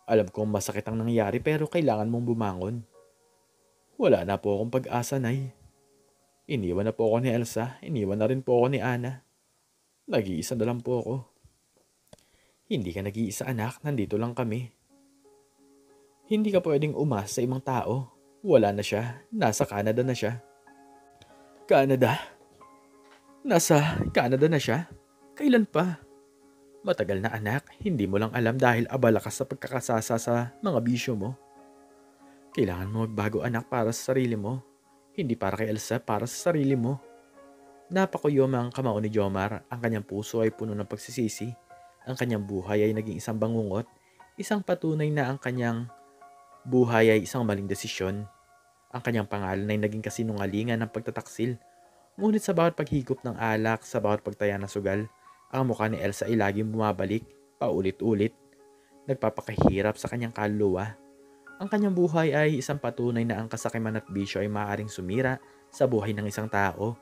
Alam kong masakit ang nangyari pero kailangan mong bumangon. Wala na po akong pag-asa, Nay. Iniwan na po ako ni Elsa. Iniwan na rin po ako ni Ana. Nag-iisa na lang po ako. Hindi ka nag-iisa, anak. Nandito lang kami. Hindi ka pwedeng umasa sa ibang tao. Wala na siya. Nasa Canada na siya. Canada? Nasa Canada na siya? Kailan pa? Matagal na, anak. Hindi mo lang alam dahil abala ka sa pagkakasasa sa mga bisyo mo. Kailangan mo magbago, anak, para sa sarili mo. Hindi para kay Elsa, para sa sarili mo. Napakuyom ang kamao ni Jomar. Ang kanyang puso ay puno ng pagsisisi. Ang kanyang buhay ay naging isang bangungot. Isang patunay na ang kanyang buhay ay isang maling desisyon. Ang kanyang pangalan ay naging kasinungalingan ng pagtataksil. Ngunit sa bawat paghigop ng alak, sa bawat pagtaya ng sugal, ang mukha ni Elsa ay laging bumabalik, paulit-ulit. Nagpapakahirap sa kanyang kaluluwa. Ang kanyang buhay ay isang patunay na ang kasakiman at bisyo ay maaaring sumira sa buhay ng isang tao.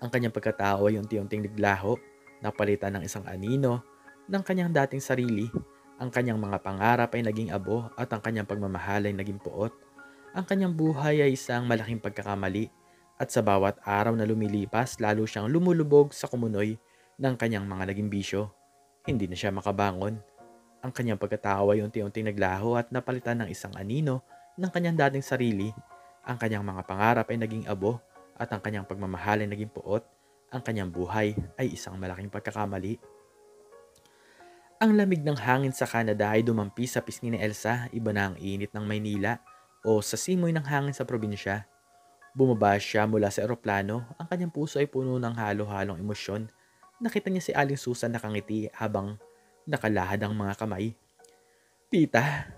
Ang kanyang pagkatao ay unti-unting naglaho, napalitan ng isang anino ng kanyang dating sarili. Ang kanyang mga pangarap ay naging abo at ang kanyang pagmamahal ay naging puot. Ang kanyang buhay ay isang malaking pagkakamali at sa bawat araw na lumilipas lalo siyang lumulubog sa kumunoy ng kanyang mga naging bisyo. Hindi na siya makabangon. Ang kanyang pagkatao ay unti-unting naglaho at napalitan ng isang anino ng kanyang dating sarili. Ang kanyang mga pangarap ay naging abo at ang kanyang pagmamahal ay naging puot. Ang kanyang buhay ay isang malaking pagkakamali. Ang lamig ng hangin sa Canada ay dumampi sa pisngi ni Elsa. Iba na ang init ng Maynila o sa simoy ng hangin sa probinsya. Bumaba siya mula sa eroplano. Ang kanyang puso ay puno ng halo-halong emosyon. Nakita niya si Aling Susan nakangiti habang nakalahad ang mga kamay. Tita!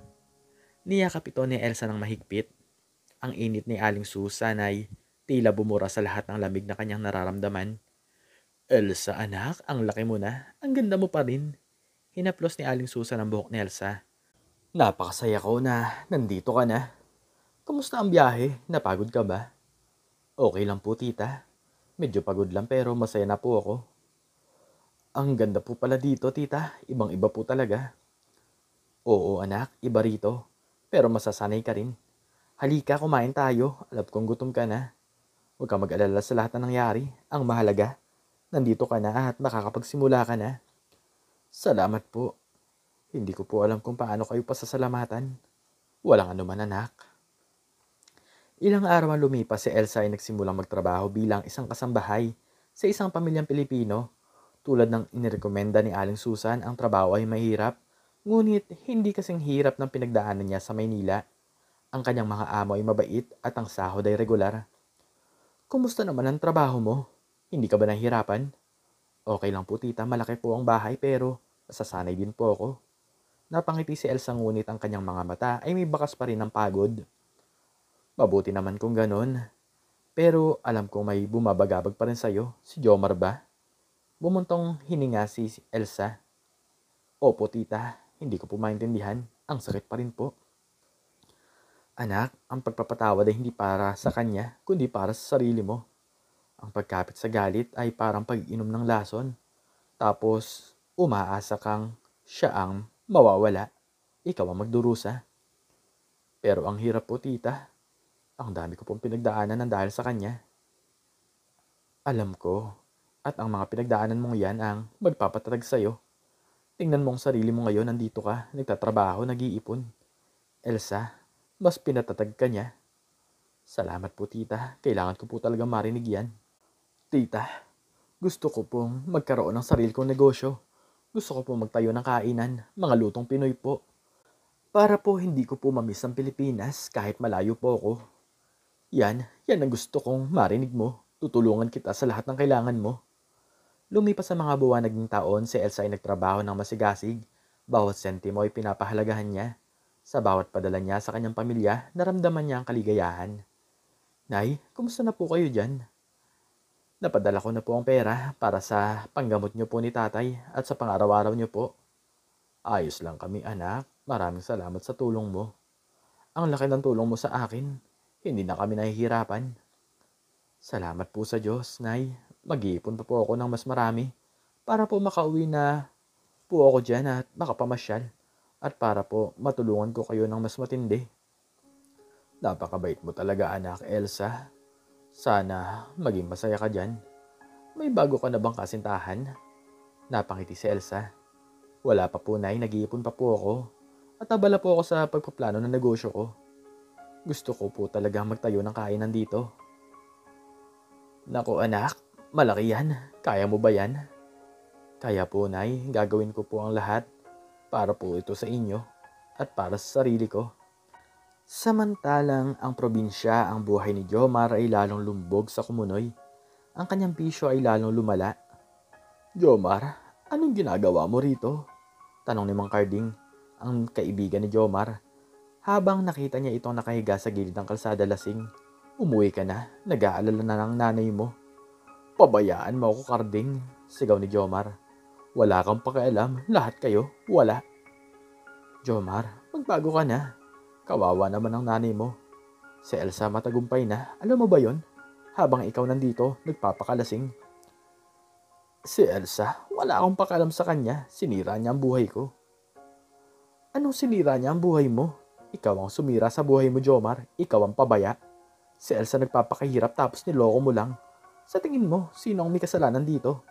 Niyakap ito ni Elsa ng mahigpit. Ang init ni Aling Susan ay tila bumura sa lahat ng lamig na kanyang nararamdaman. Elsa, anak, ang laki mo na. Ang ganda mo pa rin. Hinaplos ni Aling Susan ang buhok ni Elsa. Napakasaya ko na nandito ka na. Kumusta ang biyahe? Napagod ka ba? Okay lang po, tita. Medyo pagod lang pero masaya na po ako. Ang ganda po pala dito, tita. Ibang-iba po talaga. Oo, anak. Iba rito. Pero masasanay ka rin. Halika, kumain tayo. Alam kong gutom ka na. Huwag kang mag-alala sa lahat na nangyari. Ang mahalaga, nandito ka na at makakapagsimula ka na. Salamat po. Hindi ko po alam kung paano kayo pasasalamatan. Walang anuman, anak. Ilang araw ang lumipas, si Elsa ay nagsimulang magtrabaho bilang isang kasambahay sa isang pamilyang Pilipino. Tulad ng inirekomenda ni Aling Susan, ang trabaho ay mahirap, ngunit hindi kasing hirap ng pinagdaanan niya sa Maynila. Ang kanyang mga amo ay mabait at ang sahod ay regular. Kumusta naman ang trabaho mo? Hindi ka ba nahihirapan? Okay lang po, tita, malaki po ang bahay pero nasasanay din po ako. Napangiti si Elsa ngunit ang kanyang mga mata ay may bakas pa rin ng pagod. Mabuti naman kung ganon. Pero alam ko may bumabagabag pa rin sa'yo. Si Jomar ba? Bumuntong hininga si Elsa. Opo, tita. Hindi ko po maintindihan. Ang sakit pa rin po. Anak, ang pagpapatawad ay hindi para sa kanya, kundi para sa sarili mo. Ang pagkapit sa galit ay parang pag-inom ng lason. Tapos, umaasa kang siya ang mawawala. Ikaw ang magdurusa. Pero ang hirap po, tita. Ang dami ko pong pinagdaanan ng dahil sa kanya. Alam ko. At ang mga pinagdaanan mong yan ang magpapatatag sa'yo. Tingnan mo ang sarili mo ngayon, nandito ka, nagtatrabaho, nag-iipon. Elsa, mas pinatatag ka niya. Salamat po, tita. Kailangan ko po talaga marinig yan. Tita, gusto ko pong magkaroon ng sarili kong negosyo. Gusto ko pong magtayo ng kainan, mga lutong Pinoy po. Para po hindi ko po mamiss ang Pilipinas kahit malayo po ako. Yan ang gusto kong marinig mo. Tutulungan kita sa lahat ng kailangan mo. Lumipas sa mga buwan naging taon, si Elsa ay nagtrabaho ng masigasig. Bawat sentimo ay pinapahalagahan niya. Sa bawat padala niya sa kanyang pamilya, naramdaman niya ang kaligayahan. Nay, kumusta na po kayo dyan? Napadala ko na po ang pera para sa panggamot niyo po ni tatay at sa pang-araw-araw niyo po. Ayos lang kami, anak. Maraming salamat sa tulong mo. Ang laki ng tulong mo sa akin. Hindi na kami nahihirapan. Salamat po sa Diyos, Nay. Mag-iipon pa po ako ng mas marami para po makauwi na po ako dyan at makapamasyal at para po matulungan ko kayo ng mas matindi. Napakabait mo talaga, anak Elsa. Sana maging masaya ka dyan. May bago ka na bang kasintahan? Napangiti si Elsa. Wala pa po, Nay. Nag-iipon pa po ako. At abala po ako sa pagpaplano ng negosyo ko. Gusto ko po talagang magtayo ng kainan dito. Naku anak, malaki yan. Kaya mo ba yan? Kaya po, Nay. Gagawin ko po ang lahat para po ito sa inyo at para sa sarili ko. Samantalang ang probinsya, ang buhay ni Jomar ay lalong lumbog sa kumunoy. Ang kanyang bisyo ay lalong lumala. Jomar, anong ginagawa mo rito? Tanong ni Mang Carding, ang kaibigan ni Jomar. Habang nakita niya itong nakahiga sa gilid ng kalsada lasing. Umuwi ka na, nag-aalala na ng nanay mo. Pabayaan mo ako, Carding, sigaw ni Jomar. Wala kang pakialam, lahat kayo, wala. Jomar, magbago ka na. Kawawa naman ang nanay mo. Si Elsa matagumpay na, alam mo ba yon? Habang ikaw nandito, nagpapakalasing. Si Elsa, wala akong pakialam sa kanya, sinira niya ang buhay ko. Anong sinira niya ang buhay mo? Ikaw ang sumira sa buhay mo, Jomar, ikaw ang pabaya. Si Elsa nagpapakahirap tapos niloko mo lang. Sa tingin mo, sino ang may kasalanan dito?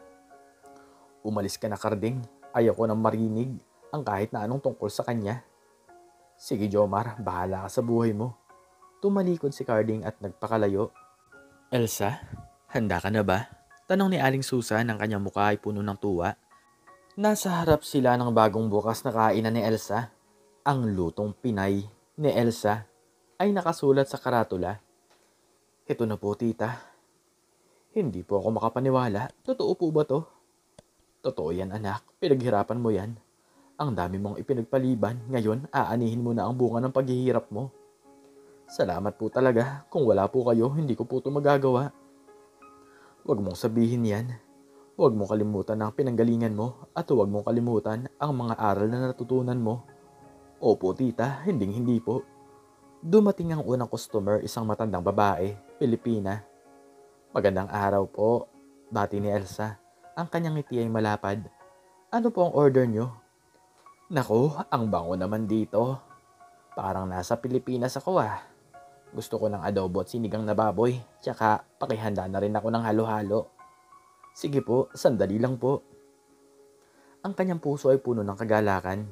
Umalis ka na, Carding. Ayaw ko nang marinig ang kahit na anong tungkol sa kanya. Sige, Jomar, bahala ka sa buhay mo. Tumalikod si Carding at nagpakalayo. Elsa, handa ka na ba? Tanong ni Aling Susan, ang kanyang mukha ay puno ng tuwa. Nasa harap sila ng bagong bukas na kainan ni Elsa. Ang lutong Pinay ni Elsa ay nakasulat sa karatula. Ito na po, tita. Hindi po ako makapaniwala. Totoo po ba to? Totoo yan, anak. Pinaghirapan mo yan. Ang dami mong ipinagpaliban. Ngayon, aanihin mo na ang bunga ng paghihirap mo. Salamat po talaga. Kung wala po kayo, hindi ko po ito magagawa. Huwag mong sabihin yan. Huwag mong kalimutan ang pinanggalingan mo at huwag mong kalimutan ang mga aral na natutunan mo. Opo, tita. Hindi po. Dumating ang unang customer, isang matandang babae, Pilipina. Magandang araw po, bati ni Elsa. Ang kanyang ngiti ay malapad. Ano po ang order nyo? Naku, ang bango naman dito. Parang nasa Pilipinas ako ah. Gusto ko ng adobo at sinigang na baboy, tsaka pakihanda na rin ako ng halo-halo. Sige po, sandali lang po. Ang kanyang puso ay puno ng kagalakan.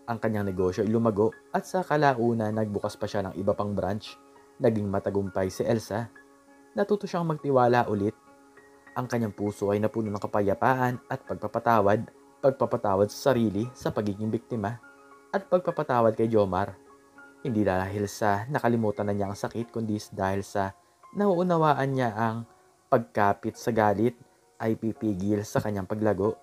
Ang kanyang negosyo ay lumago at sa kalaunan nagbukas pa siya ng iba pang branch. Naging matagumpay si Elsa. Natuto siyang magtiwala ulit. Ang kanyang puso ay napuno ng kapayapaan at pagpapatawad. Pagpapatawad sa sarili sa pagiging biktima. At pagpapatawad kay Jomar. Hindi dahil sa nakalimutan na niya ang sakit kundi dahil sa nauunawaan niya ang pagkapit sa galit ay pipigil sa kanyang paglago.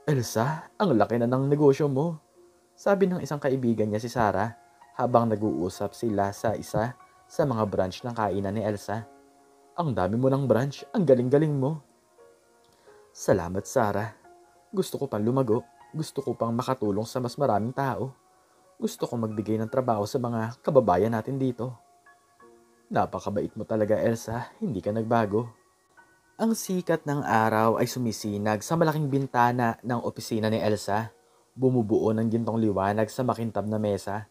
Elsa, ang laki na ng negosyo mo. Sabi ng isang kaibigan niya si Sarah habang nag-uusap sila sa isa sa mga branch ng kainan ni Elsa. Ang dami mo ng branch, ang galing-galing mo. Salamat, Sarah. Gusto ko pang lumago, gusto ko pang makatulong sa mas maraming tao. Gusto ko magbigay ng trabaho sa mga kababayan natin dito. Napakabait mo talaga, Elsa, hindi ka nagbago. Ang sikat ng araw ay sumisinag sa malaking bintana ng opisina ni Elsa. Bumubuo ng gintong liwanag sa makintab na mesa.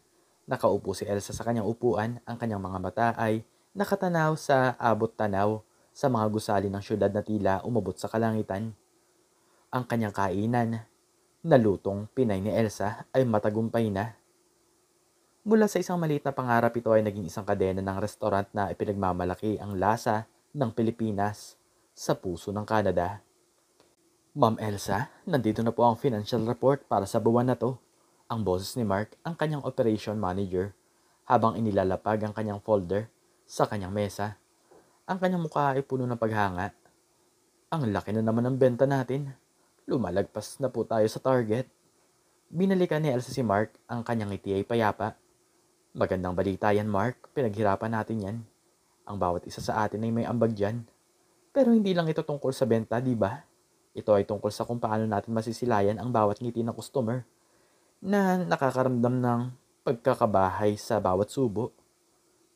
Nakaupo si Elsa sa kanyang upuan, ang kanyang mga mata ay nakatanaw sa abot-tanaw sa mga gusali ng syudad na tila umabot sa kalangitan. Ang kanyang kainan, na lutong Pinay ni Elsa, ay matagumpay na. Mula sa isang maliit na pangarap, ito ay naging isang kadena ng restaurant na ipinagmamalaki ang lasa ng Pilipinas sa puso ng Canada. Ma'am Elsa, nandito na po ang financial report para sa buwan na to. Ang boses ni Mark, ang kanyang operation manager, habang inilalapag ang kanyang folder sa kanyang mesa. Ang kanyang mukha ay puno ng paghanga. Ang laki na naman ng benta natin. Lumalagpas na po tayo sa target. Binalikan ni Elsa si Mark, ang kanyang ngiti ay payapa. Magandang balita yan, Mark. Pinaghirapan natin yan. Ang bawat isa sa atin ay may ambag dyan. Pero hindi lang ito tungkol sa benta, di ba? Ito ay tungkol sa kung paano natin masisilayan ang bawat ngiti ng customer na nakakaramdam ng pagkakabahay sa bawat subo.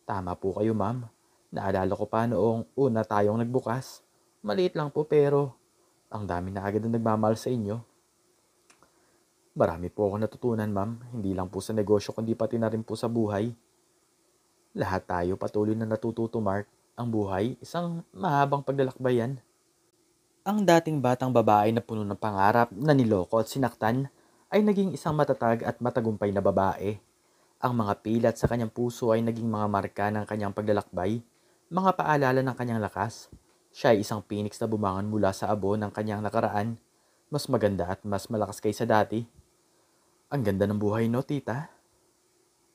Tama po kayo, ma'am. Naalala ko pa noong una tayong nagbukas. Maliit lang po pero ang dami na agad na nagmamahal sa inyo. Marami po ako natutunan, ma'am. Hindi lang po sa negosyo kundi pati na rin po sa buhay. Lahat tayo patuloy na natututo, Mark. Ang buhay, isang mahabang paglalakbayan. Ang dating batang babae na puno ng pangarap na niloko at sinaktan ay naging isang matatag at matagumpay na babae. Ang mga pilat sa kanyang puso ay naging mga marka ng kanyang paglalakbay, mga paalala ng kanyang lakas. Siya ay isang phoenix na bumangon mula sa abo ng kanyang nakaraan, mas maganda at mas malakas kaysa dati. Ang ganda ng buhay, no, tita?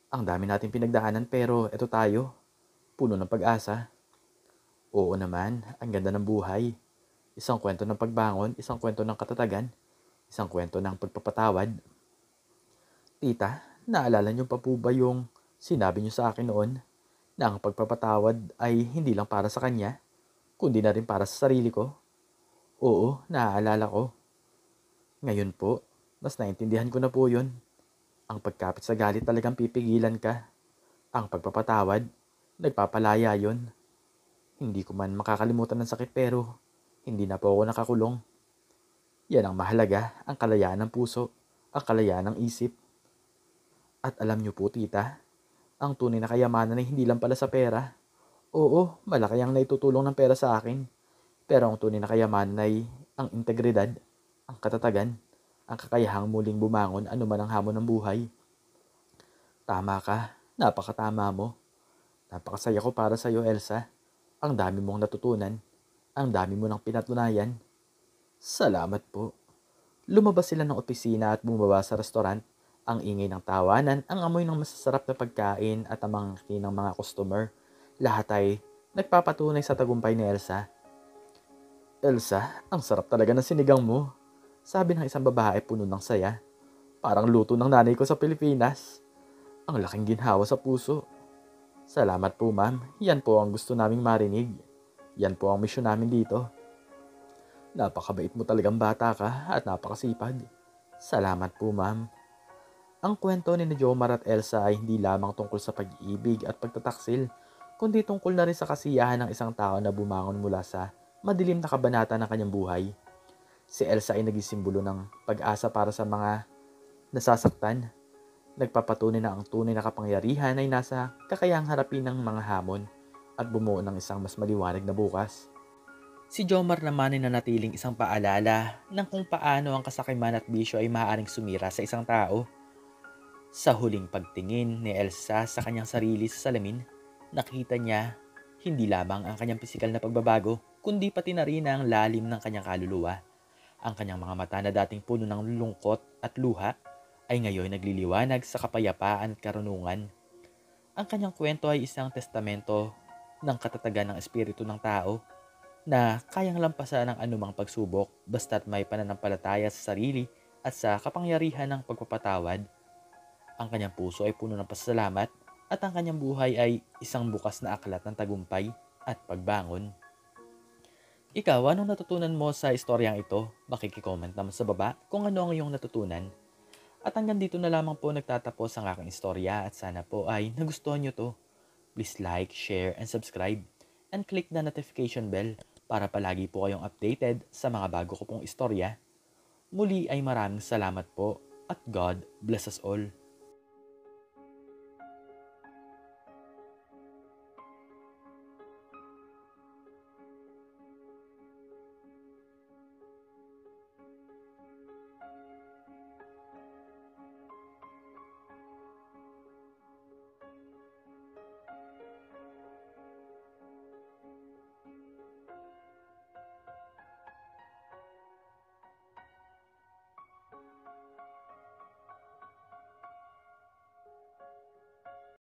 Ang dami nating pinagdaanan pero eto tayo, puno ng pag-asa. Oo naman, ang ganda ng buhay. Isang kwento ng pagbangon, isang kwento ng katatagan, isang kwento ng pagpapatawad. Tita, naalala niyo pa po ba yung sinabi niyo sa akin noon na ang pagpapatawad ay hindi lang para sa kanya, kundi na rin para sa sarili ko? Oo, naaalala ko. Ngayon po, mas naintindihan ko na po yun. Ang pagkapit sa galit talagang pipigilan ka. Ang pagpapatawad, nagpapalaya yon. Hindi ko man makakalimutan ng sakit pero hindi na po ako nakakulong. Yan ang mahalaga, ang kalayaan ng puso, ang kalayaan ng isip. At alam niyo po, tita, ang tunay na kayamanan ay hindi lang pala sa pera. Oo, malaki ang naitutulong ng pera sa akin. Pero ang tunay na kayamanan ay ang integridad, ang katatagan, ang kakayahang muling bumangon anuman ang hamon ng buhay. Tama ka, napakatama mo. Napakasaya ko para sa iyo, Elsa. Ang dami mong natutunan, ang dami mo nang pinatunayan. Salamat po. Lumabas sila ng opisina at bumaba sa restaurant. Ang ingay ng tawanan, ang amoy ng masasarap na pagkain at ang mga ngiti ng mga customer. Lahat ay nagpapatunay sa tagumpay ni Elsa. Elsa, ang sarap talaga ng sinigang mo. Sabi ng isang babae puno ng saya. Parang luto ng nanay ko sa Pilipinas. Ang laking ginhawa sa puso. Salamat po, ma'am. Yan po ang gusto naming marinig. Yan po ang misyon namin dito. Napakabait mo talagang bata ka at napakasipag. Salamat po, ma'am. Ang kwento ni Jomar at Elsa ay hindi lamang tungkol sa pag-ibig at pagtataksil, kundi tungkol na rin sa kasiyahan ng isang tao na bumangon mula sa madilim na kabanata ng kanyang buhay. Si Elsa ay naging simbolo ng pag-asa para sa mga nasasaktan. Nagpapatunay na ang tunay na kapangyarihan ay nasa kakayahang harapin ng mga hamon at bumuo ng isang mas maliwanag na bukas. Si Jomar naman ay nanatiling isang paalala ng kung paano ang kasakiman at bisyo ay maaaring sumira sa isang tao. Sa huling pagtingin ni Elsa sa kanyang sarili sa salamin, nakita niya hindi lamang ang kanyang pisikal na pagbabago, kundi pati na rin ang lalim ng kanyang kaluluwa. Ang kanyang mga mata na dating puno ng lungkot at luha ay ngayon nagliliwanag sa kapayapaan at karunungan. Ang kanyang kwento ay isang testamento ng katatagan ng espiritu ng tao na kayang lampasan ng anumang pagsubok basta't may pananampalataya sa sarili at sa kapangyarihan ng pagpapatawad. Ang kanyang puso ay puno ng pasasalamat at ang kanyang buhay ay isang bukas na aklat ng tagumpay at pagbangon. Ikaw, anong natutunan mo sa istoryang ito? Makikicomment naman sa baba kung ano ang iyong natutunan. At hanggang dito na lamang po nagtatapos ang aking istorya at sana po ay nagustuhan nyo to. Please like, share, and subscribe. And click the notification bell para palagi po kayong updated sa mga bago ko pong istorya. Muli ay maraming salamat po at God bless us all.